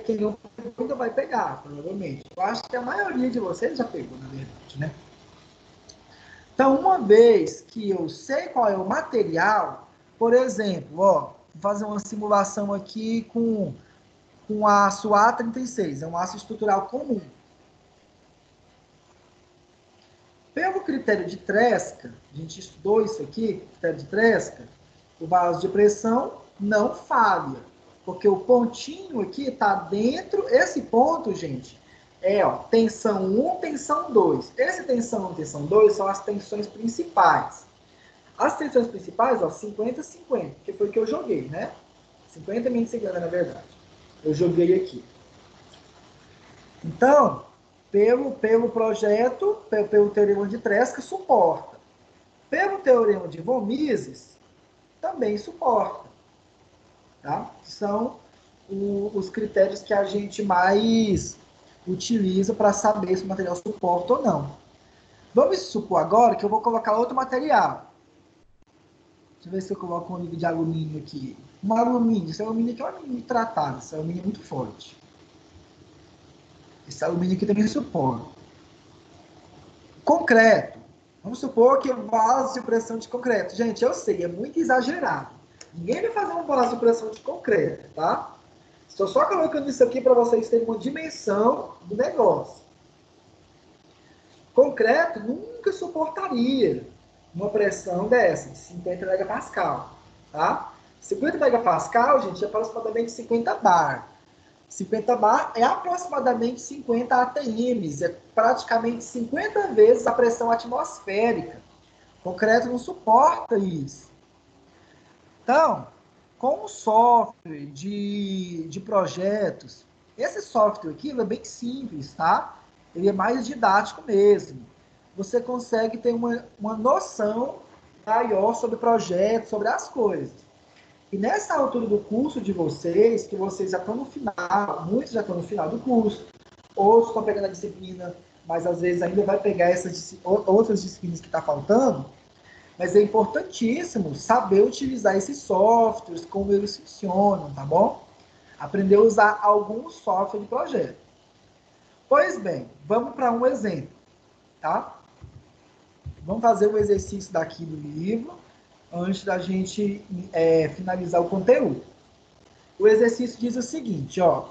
quem não pegou ainda vai pegar, provavelmente. Eu acho que a maioria de vocês já pegou, na verdade, né? Então, uma vez que eu sei qual é o material, por exemplo, ó, vou fazer uma simulação aqui com aço A36, é um aço estrutural comum. Pelo critério de Tresca, a gente estudou isso aqui, critério de Tresca, o vaso de pressão não falha, porque o pontinho aqui está dentro, esse ponto, gente, tensão 1, tensão 2. Esse tensão 1, tensão 2 são as tensões principais. As tensões principais, 50-50, que foi o que eu joguei, né? 50 menos 50, na verdade. Eu joguei aqui. Então, pelo projeto, pelo teorema de Tresca, suporta. Pelo teorema de von Mises, também suporta. Tá? São os critérios que a gente mais utiliza para saber se o material suporta ou não. Vamos supor agora que eu vou colocar outro material. Deixa eu ver se eu coloco um nível de alumínio aqui. Um alumínio. Esse alumínio aqui é um alumínio tratado. Esse alumínio é muito forte. Esse alumínio aqui também suporta. Concreto. Vamos supor que o vaso de pressão de concreto. Gente, eu sei, é muito exagerado. Ninguém vai fazer um vaso de pressão de concreto, tá? Estou só colocando isso aqui para vocês terem uma dimensão do negócio. Concreto nunca suportaria uma pressão dessa, de 50 megapascal, tá? 50 megapascal, gente, é aproximadamente 50 bar. 50 bar é aproximadamente 50 atms, é praticamente 50 vezes a pressão atmosférica. O concreto não suporta isso. Então, com o software de projetos, esse software aqui é bem simples, tá? Ele é mais didático mesmo. Você consegue ter uma noção maior sobre projetos, sobre as coisas. E nessa altura do curso de vocês, que vocês já estão no final, muitos já estão no final do curso, outros estão pegando a disciplina, mas às vezes ainda vai pegar essas outras disciplinas que está faltando, mas é importantíssimo saber utilizar esses softwares, como eles funcionam, tá bom? Aprender a usar algum software de projeto. Pois bem, vamos para um exemplo, tá? Vamos fazer o exercício daqui do livro, antes da gente finalizar o conteúdo. O exercício diz o seguinte, ó.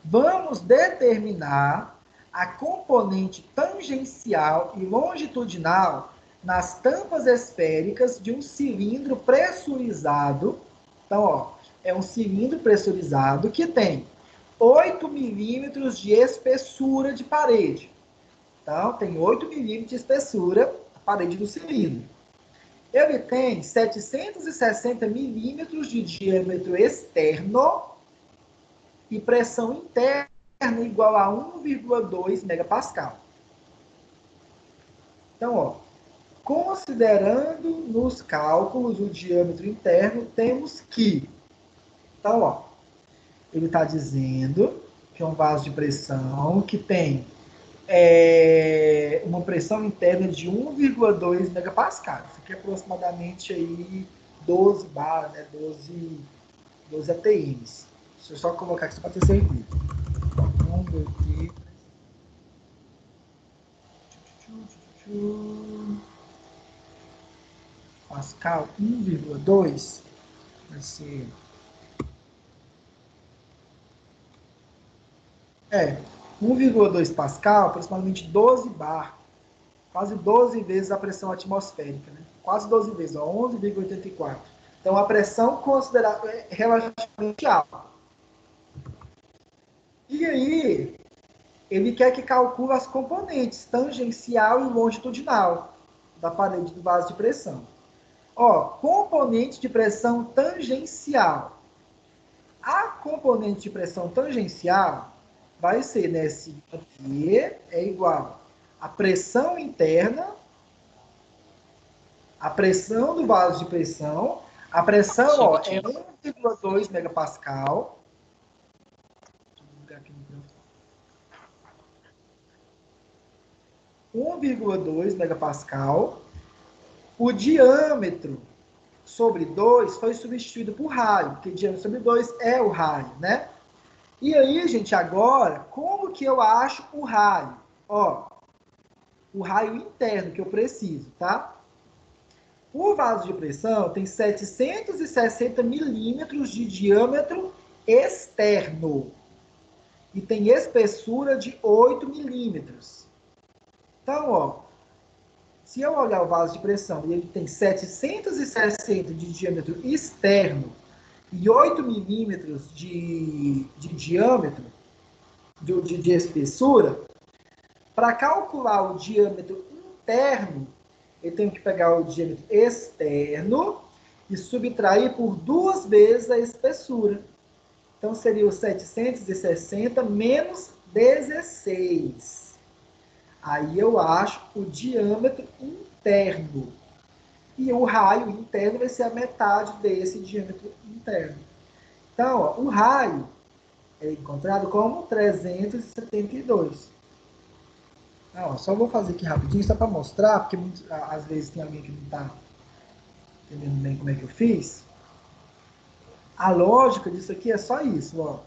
Vamos determinar a componente tangencial e longitudinal nas tampas esféricas de um cilindro pressurizado. Então, ó, é um cilindro pressurizado que tem 8 milímetros de espessura de parede. Então, tem 8 milímetros de espessura a parede do cilindro. Ele tem 760 milímetros de diâmetro externo e pressão interna igual a 1,2 megapascal. Então, ó, considerando nos cálculos o diâmetro interno, temos que... Então, ó, ele está dizendo que é um vaso de pressão que tem uma pressão interna de 1,2 megapascal. Isso aqui é aproximadamente aí 12 bar, né? 12 ATMs. Deixa eu só colocar aqui para ter certeza. Vamos ver aqui. Pascal 1,2 vai ser... 1,2 Pascal, aproximadamente 12 bar, quase 12 vezes a pressão atmosférica, né? Quase 12 vezes, 11,84. Então, a pressão considerada relativamente alta. E aí, ele quer que calcule as componentes tangencial e longitudinal da parede do vaso de pressão. Ó, componente de pressão tangencial. A componente de pressão tangencial vai ser, né, esse aqui é igual à pressão interna, a pressão do vaso de pressão, a pressão, ó, é 1,2 megapascal. Deixa eu ligar aqui no microfone. 1,2 megapascal. O diâmetro sobre 2 foi substituído por raio, porque diâmetro sobre 2 é o raio, né? E aí, gente, agora, como que eu acho o raio? Ó, o raio interno que eu preciso, tá? O vaso de pressão tem 760 milímetros de diâmetro externo e tem espessura de 8 milímetros. Então, ó, se eu olhar o vaso de pressão e ele tem 760 de diâmetro externo e 8 milímetros de diâmetro, de espessura, para calcular o diâmetro interno, eu tenho que pegar o diâmetro externo e subtrair por 2 vezes a espessura. Então, seria o 760 menos 16. Aí eu acho o diâmetro interno. E o raio interno vai ser a metade desse diâmetro interno. Então, ó, o raio é encontrado como 372. Não, só vou fazer aqui rapidinho, só para mostrar, porque às vezes tem alguém que não está entendendo bem como é que eu fiz. A lógica disso aqui é só isso, ó.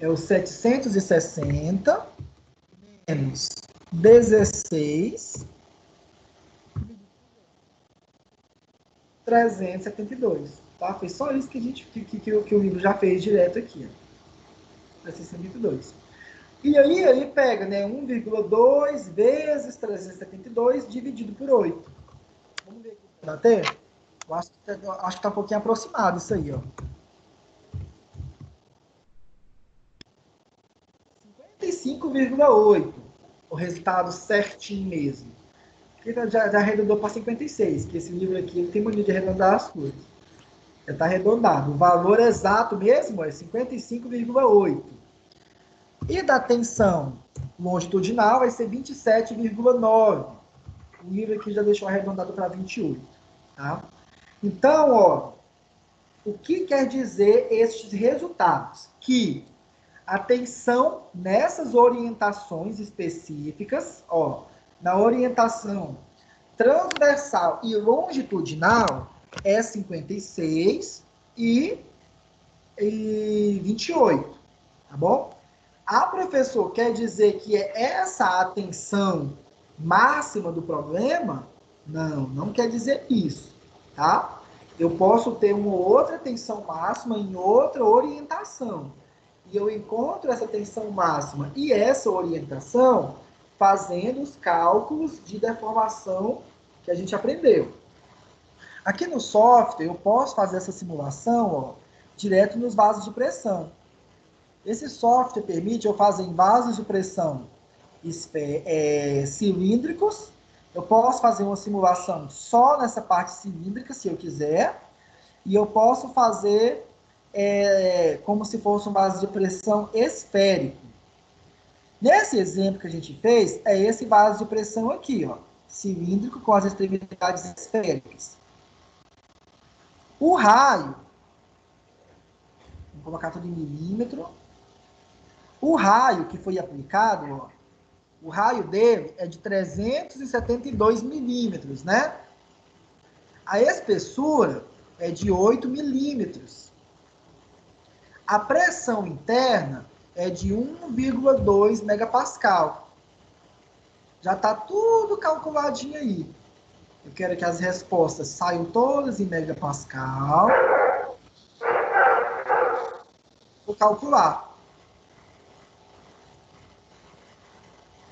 É o 760 menos 16, 372. Tá? Foi só isso que, que o livro já fez direto aqui. Ó. 372. E aí ele pega, né, 1,2 vezes 372 dividido por 8. Vamos ver aqui. Dá até? Eu acho que está um pouquinho aproximado isso aí, ó. 55,8. O resultado certinho mesmo. Aqui já arredondou para 56, que esse livro aqui ele tem mania de arredondar as coisas. Já está arredondado. O valor exato mesmo é 55,8. E da tensão longitudinal vai ser 27,9. O livro aqui já deixou arredondado para 28. Tá? Então, ó, o que quer dizer estes resultados? Que a tensão nessas orientações específicas, ó, na orientação transversal e longitudinal é 56 e 28, tá bom? A professor quer dizer que é essa a tensão máxima do problema? Não, não quer dizer isso, tá? Eu posso ter uma outra tensão máxima em outra orientação. E eu encontro essa tensão máxima e essa orientação fazendo os cálculos de deformação que a gente aprendeu. Aqui no software, eu posso fazer essa simulação, ó, direto nos vasos de pressão. Esse software permite eu fazer em vasos de pressão cilíndricos. Eu posso fazer uma simulação só nessa parte cilíndrica, se eu quiser. E eu posso fazer como se fosse um vaso de pressão esférico. Nesse exemplo que a gente fez, é esse vaso de pressão aqui, ó, cilíndrico com as extremidades esféricas. O raio, vou colocar tudo em milímetro. O raio que foi aplicado, ó, o raio dele é de 372 milímetros, né? A espessura é de 8 milímetros. A pressão interna é de 1,2 megapascal. Já está tudo calculadinho aí. Eu quero que as respostas saiam todas em megapascal. Vou calcular.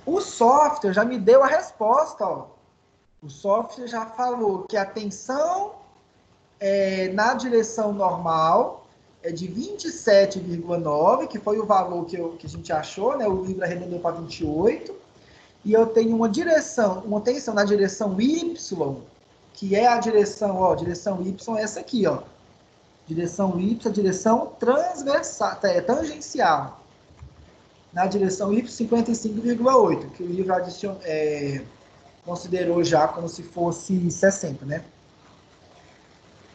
O software já me deu a resposta, ó. O software já falou que a tensão na direção normal é de 27,9, que foi o valor que a gente achou, né? O livro arredondou para 28. E eu tenho uma tensão na direção Y, que é a direção, ó, direção Y é essa aqui, ó. Direção Y, a direção transversal, tangencial. Na direção Y, 55,8, que o livro considerou já como se fosse 60, né?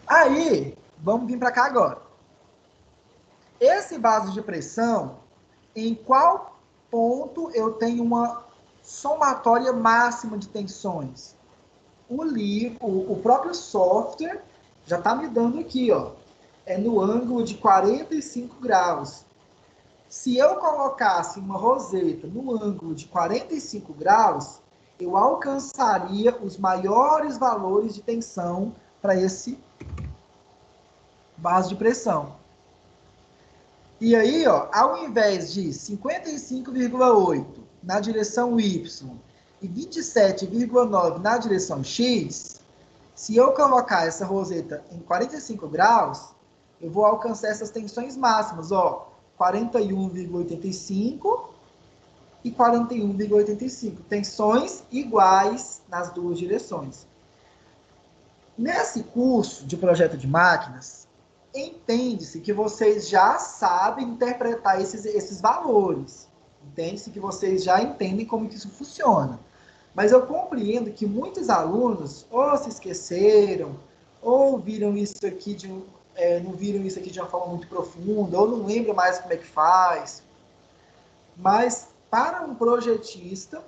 Aí, vamos vir para cá agora. Esse vaso de pressão, em qual ponto eu tenho uma somatória máxima de tensões? O próprio software já está me dando aqui, ó. É no ângulo de 45 graus. Se eu colocasse uma roseta no ângulo de 45 graus, eu alcançaria os maiores valores de tensão para esse vaso de pressão. E aí, ó, ao invés de 55,8 na direção Y e 27,9 na direção X, se eu colocar essa roseta em 45 graus, eu vou alcançar essas tensões máximas, ó, 41,85 e 41,85. Tensões iguais nas duas direções. Nesse curso de projeto de máquinas, entende-se que vocês já sabem interpretar esses valores. Entende-se que vocês já entendem como que isso funciona. Mas eu compreendo que muitos alunos ou se esqueceram, ou viram isso aqui não viram isso aqui de uma forma muito profunda, ou não lembram mais como é que faz. Mas, para um projetista,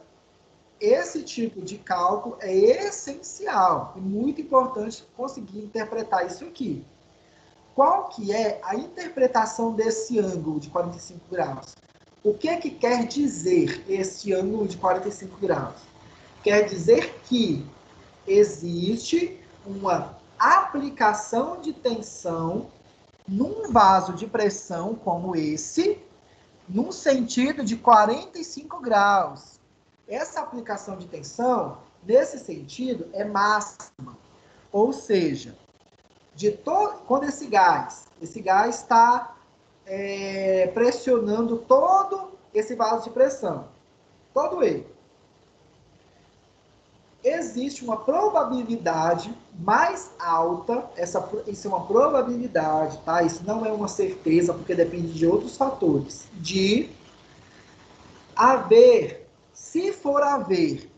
esse tipo de cálculo é essencial e muito importante conseguir interpretar isso aqui. Qual que é a interpretação desse ângulo de 45 graus? O que quer dizer esse ângulo de 45 graus? Quer dizer que existe uma aplicação de tensão num vaso de pressão como esse, num sentido de 45 graus. Essa aplicação de tensão, nesse sentido, é máxima. Ou seja, quando esse gás está pressionando todo esse vaso de pressão, todo ele, existe uma probabilidade mais alta, isso é uma probabilidade, tá? Isso não é uma certeza, porque depende de outros fatores, de haver, se for haver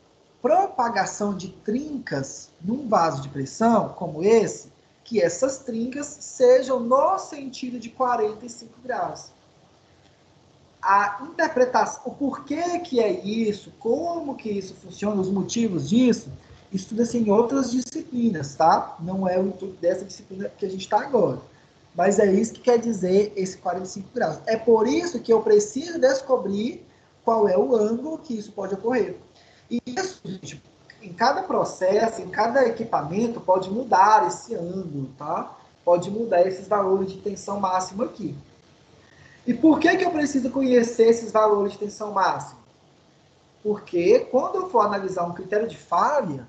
propagação de trincas num vaso de pressão, como esse, que essas trincas sejam no sentido de 45 graus. A interpretação, o porquê que é isso, como que isso funciona, os motivos disso, estuda-se em outras disciplinas, tá? Não é o intuito dessa disciplina que a gente está agora. Mas é isso que quer dizer esse 45 graus. É por isso que eu preciso descobrir qual é o ângulo que isso pode ocorrer. E isso, gente, em cada processo, em cada equipamento, pode mudar esse ângulo, tá? Pode mudar esses valores de tensão máxima aqui. E por que eu preciso conhecer esses valores de tensão máxima? Porque quando eu for analisar um critério de falha,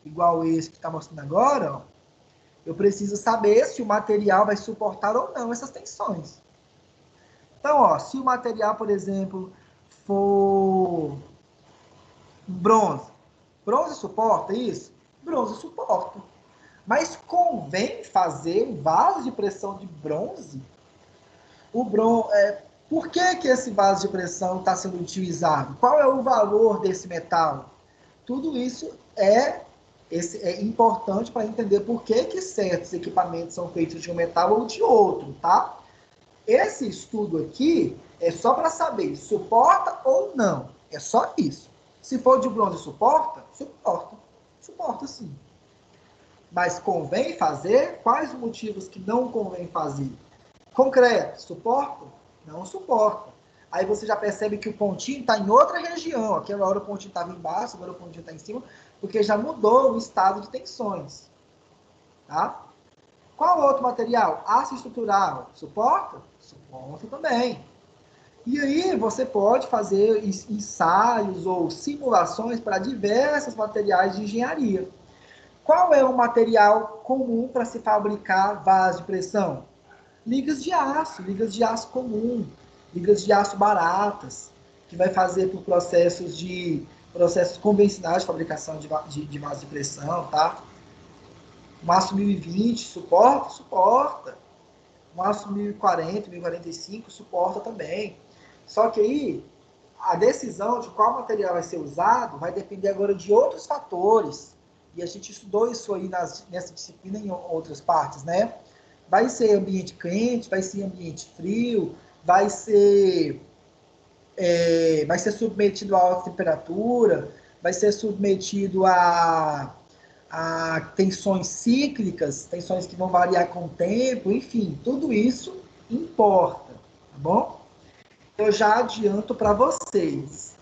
igual esse que está mostrando agora, ó, Eu preciso saber se o material vai suportar ou não essas tensões. Então, ó, se o material, por exemplo, for bronze, bronze suporta isso? Bronze suporta. Mas convém fazer um vaso de pressão de bronze? Por que esse vaso de pressão está sendo utilizado? Qual é o valor desse metal? Tudo isso é importante para entender por que certos equipamentos são feitos de um metal ou de outro, tá? Esse estudo aqui é só para saber, suporta ou não. É só isso. Se for de bronze, suporta? Suporta. Suporta sim. Mas convém fazer? Quais os motivos que não convém fazer? Concreto, suporta? Não suporta. Aí você já percebe que o pontinho está em outra região. Aquela hora o pontinho estava embaixo, agora o pontinho está em cima, porque já mudou o estado de tensões. Tá? Qual outro material? Aço estrutural. Suporta? Suporta também. E aí você pode fazer ensaios ou simulações para diversos materiais de engenharia. Qual é o material comum para se fabricar vaso de pressão? Ligas de aço comum, ligas de aço baratas, que vai fazer por processos convencionais de fabricação de vaso de pressão, tá? Um aço 1020 suporta? Suporta. Um aço 1040, 1045 suporta também. Só que aí, a decisão de qual material vai ser usado vai depender agora de outros fatores. E a gente estudou isso aí nessa disciplina em outras partes, né? Vai ser ambiente quente, vai ser ambiente frio, vai ser submetido a alta temperatura, vai ser submetido a tensões cíclicas, tensões que vão variar com o tempo, enfim, tudo isso importa, tá bom? Eu já adianto para vocês.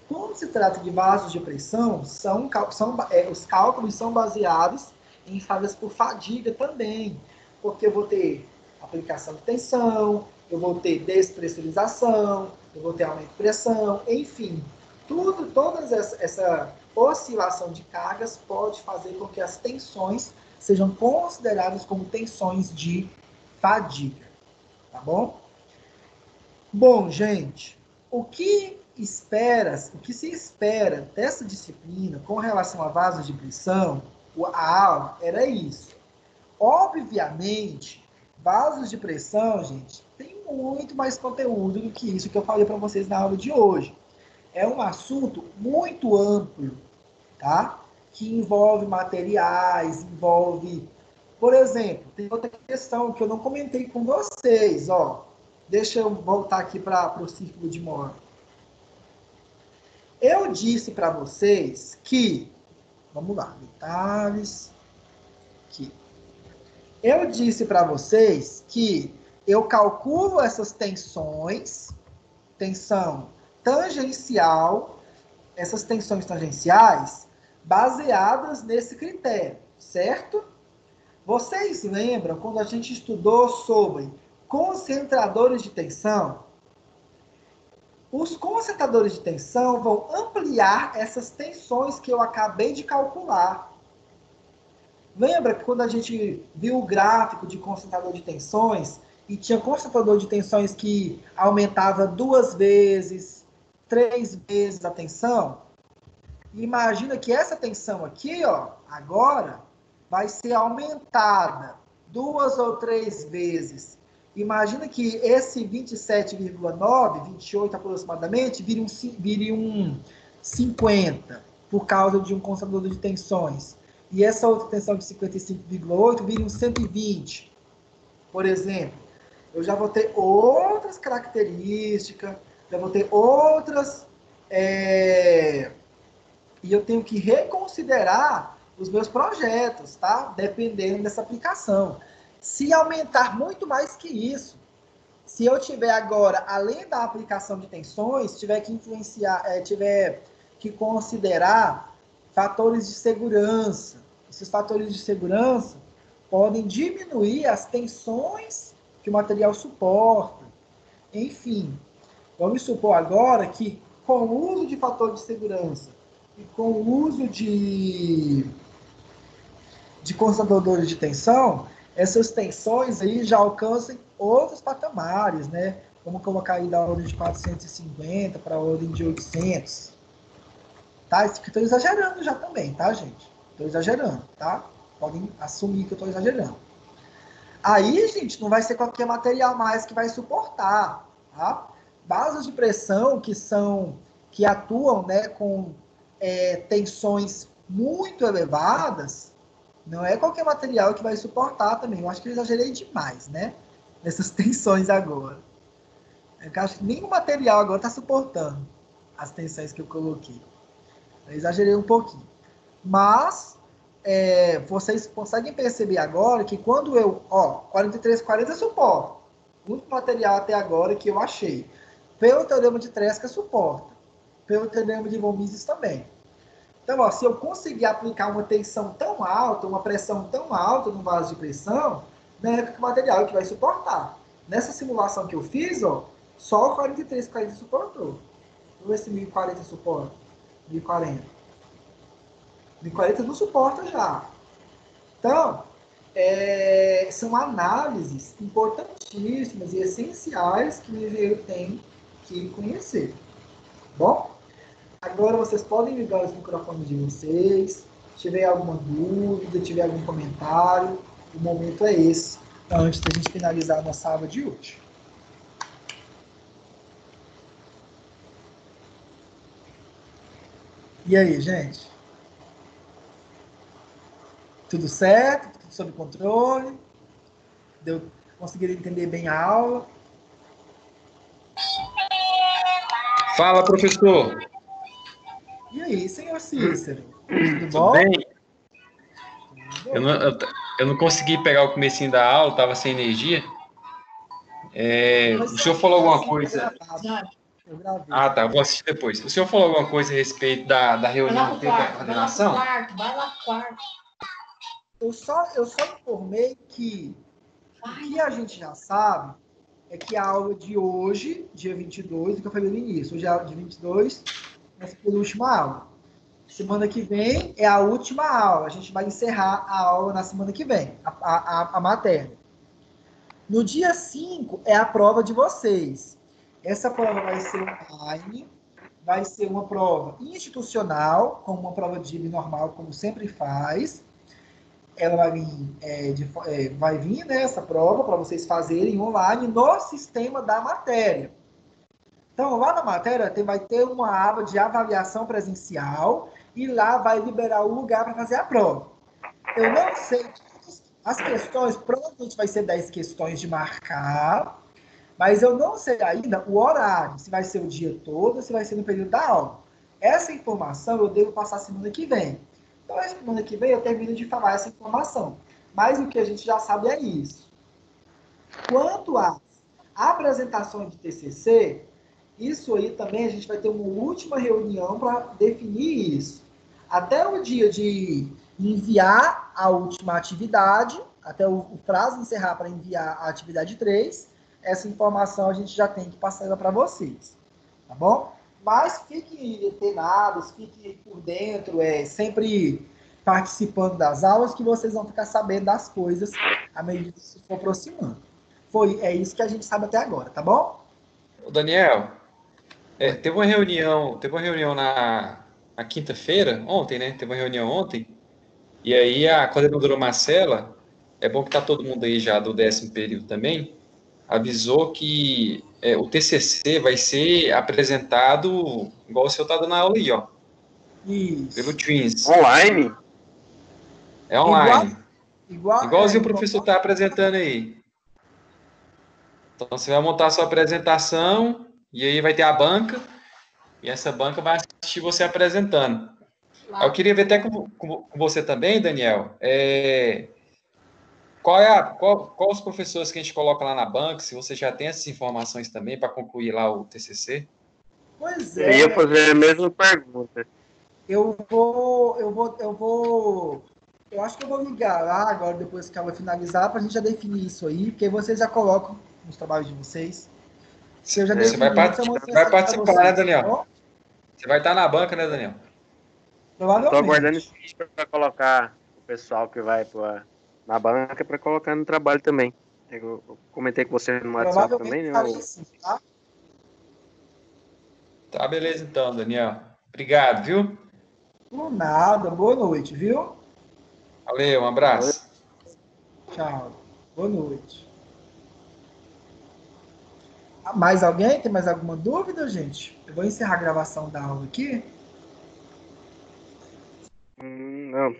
Quando se trata de vasos de pressão, os cálculos são baseados em fases por fadiga também, porque eu vou ter aplicação de tensão, eu vou ter despressurização, eu vou ter aumento de pressão, enfim, toda essa oscilação de cargas pode fazer com que as tensões sejam consideradas como tensões de fadiga, tá bom? Bom, gente, o que se espera dessa disciplina com relação a vasos de pressão, a aula era isso. Obviamente, vasos de pressão, gente, tem muito mais conteúdo do que isso que eu falei para vocês na aula de hoje. É um assunto muito amplo, tá? Que envolve materiais, envolve... Por exemplo, tem outra questão que eu não comentei com vocês, ó. Deixa eu voltar aqui para o círculo de Mohr. Eu disse para vocês que... Vamos lá, detalhes. Aqui. Eu disse para vocês que eu calculo essas tensões, tensão tangencial, essas tensões tangenciais, baseadas nesse critério, certo? Vocês lembram quando a gente estudou sobre concentradores de tensão? Os concentradores de tensão vão ampliar essas tensões que eu acabei de calcular. Lembra que quando a gente viu o gráfico de concentrador de tensões, e tinha concentrador de tensões que aumentava 2 vezes, 3 vezes a tensão? Imagina que essa tensão aqui, ó, agora, vai ser aumentada 2 ou 3 vezes. Imagina que esse 27,9, 28 aproximadamente, vire um 50, por causa de um concentrador de tensões. E essa outra tensão de 55,8 vire um 120, por exemplo. Eu já vou ter outras características, já vou ter outras... E eu tenho que reconsiderar os meus projetos, tá? Dependendo dessa aplicação. Se aumentar muito mais que isso, se eu tiver agora, além da aplicação de tensões, tiver que considerar fatores de segurança. Esses fatores de segurança podem diminuir as tensões que o material suporta. Enfim, vamos supor agora que com o uso de fator de segurança e com o uso de de concentradores de tensão, essas tensões aí já alcançam outros patamares, né? Vamos colocar aí da ordem de 450 para a ordem de 800. Tá? Isso que eu estou exagerando já também, tá, gente? Estou exagerando, tá? Podem assumir que eu estou exagerando. Aí, gente, não vai ser qualquer material mais que vai suportar, tá? Bases de pressão que atuam, né, com tensões muito elevadas, não é qualquer material que vai suportar também. Eu acho que eu exagerei demais, né? Nessas tensões agora. Eu acho que nenhum material agora está suportando as tensões que eu coloquei. Eu exagerei um pouquinho. Mas vocês conseguem perceber agora que quando eu... 4340 suporta. O único material até agora que eu achei. Pelo teorema de Tresca suporta. Pelo teorema de von Mises também. Então, se eu conseguir aplicar uma tensão tão alta, uma pressão tão alta no vaso de pressão, não é o material que vai suportar. Nessa simulação que eu fiz, só o 4340 suportou. Vamos ver se 1040 suporta. 1040. 1040 não suporta já. Então, são análises importantíssimas e essenciais que o engenheiro tem que conhecer. Bom? Agora vocês podem ligar os microfones de vocês. Se tiver alguma dúvida, tiver algum comentário, o momento é esse, antes da gente finalizar a nossa aula de hoje. E aí, gente? Tudo certo? Tudo sob controle? Conseguiram entender bem a aula? Fala, professor. E aí, senhor Cícero? Tudo Tudo bom? bem? Eu não consegui pegar o comecinho da aula, estava sem energia. O senhor falou alguma coisa... Eu gravei. Ah, tá, eu vou assistir depois. O senhor falou alguma coisa a respeito da reunião que teve da coordenação? Vai lá pro quarto. Eu só informei que o que a gente já sabe é que a aula de hoje, dia 22, que eu falei no início, hoje é a aula de 22, essa foi a última aula. Semana que vem é a última aula, a gente vai encerrar a aula na semana que vem, a matéria. No dia 5 é a prova de vocês. Essa prova vai ser online, vai ser uma prova institucional, como uma prova de IB normal, como sempre faz. Ela vai vir, né, essa prova para vocês fazerem online no sistema da matéria. Então, lá na matéria vai ter uma aba de avaliação presencial e lá vai liberar o lugar para fazer a prova. Eu não sei, as questões, provavelmente vai ser 10 questões de marcar, mas eu não sei ainda o horário, se vai ser o dia todo ou se vai ser no período da aula. Essa informação eu devo passar semana que vem. Então, a semana que vem eu termino de falar essa informação. Mas o que a gente já sabe é isso. Quanto às apresentações de TCC, isso aí também a gente vai ter uma última reunião para definir isso. Até o dia de enviar a última atividade, até o prazo encerrar para enviar a atividade 3, essa informação a gente já tem que passar para vocês. Tá bom? Mas fiquem antenados, fiquem por dentro, sempre participando das aulas, que vocês vão ficar sabendo das coisas à medida que se for aproximando. É isso que a gente sabe até agora, tá bom? Daniel, teve uma reunião na quinta-feira, ontem, né? Teve uma reunião ontem, e aí a coordenadora Marcela, é bom que tá todo mundo aí já do 10º período também, avisou que o TCC vai ser apresentado igual o senhor está dando aula aí, ó. Isso. Pelo Teams. Online? É online. Igualzinho o professor está apresentando aí. Então você vai montar a sua apresentação e aí vai ter a banca e essa banca vai assistir você apresentando. Eu queria ver até com você também, Daniel, qual os professores que a gente coloca lá na banca, se você já tem essas informações também para concluir lá o TCC? Pois é. Eu ia fazer a mesma pergunta. Eu acho que eu vou ligar lá agora, depois que ela finalizar, para a gente já definir isso aí, porque vocês já colocam nos trabalhos de vocês. Se eu já você vai participar, né, Daniel? Tá, você vai estar na banca, né, Daniel? Estou aguardando esse vídeo para colocar pessoal que vai na banca para colocar no trabalho também. Eu comentei com você no WhatsApp também, né? Farei sim, tá? Tá, beleza então, Daniel. Obrigado, viu? Por nada. Boa noite, viu? Valeu, um Valeu. abraço. Tchau. Boa noite. Mais alguém? Tem mais alguma dúvida, gente? Eu vou encerrar a gravação da aula aqui. Não.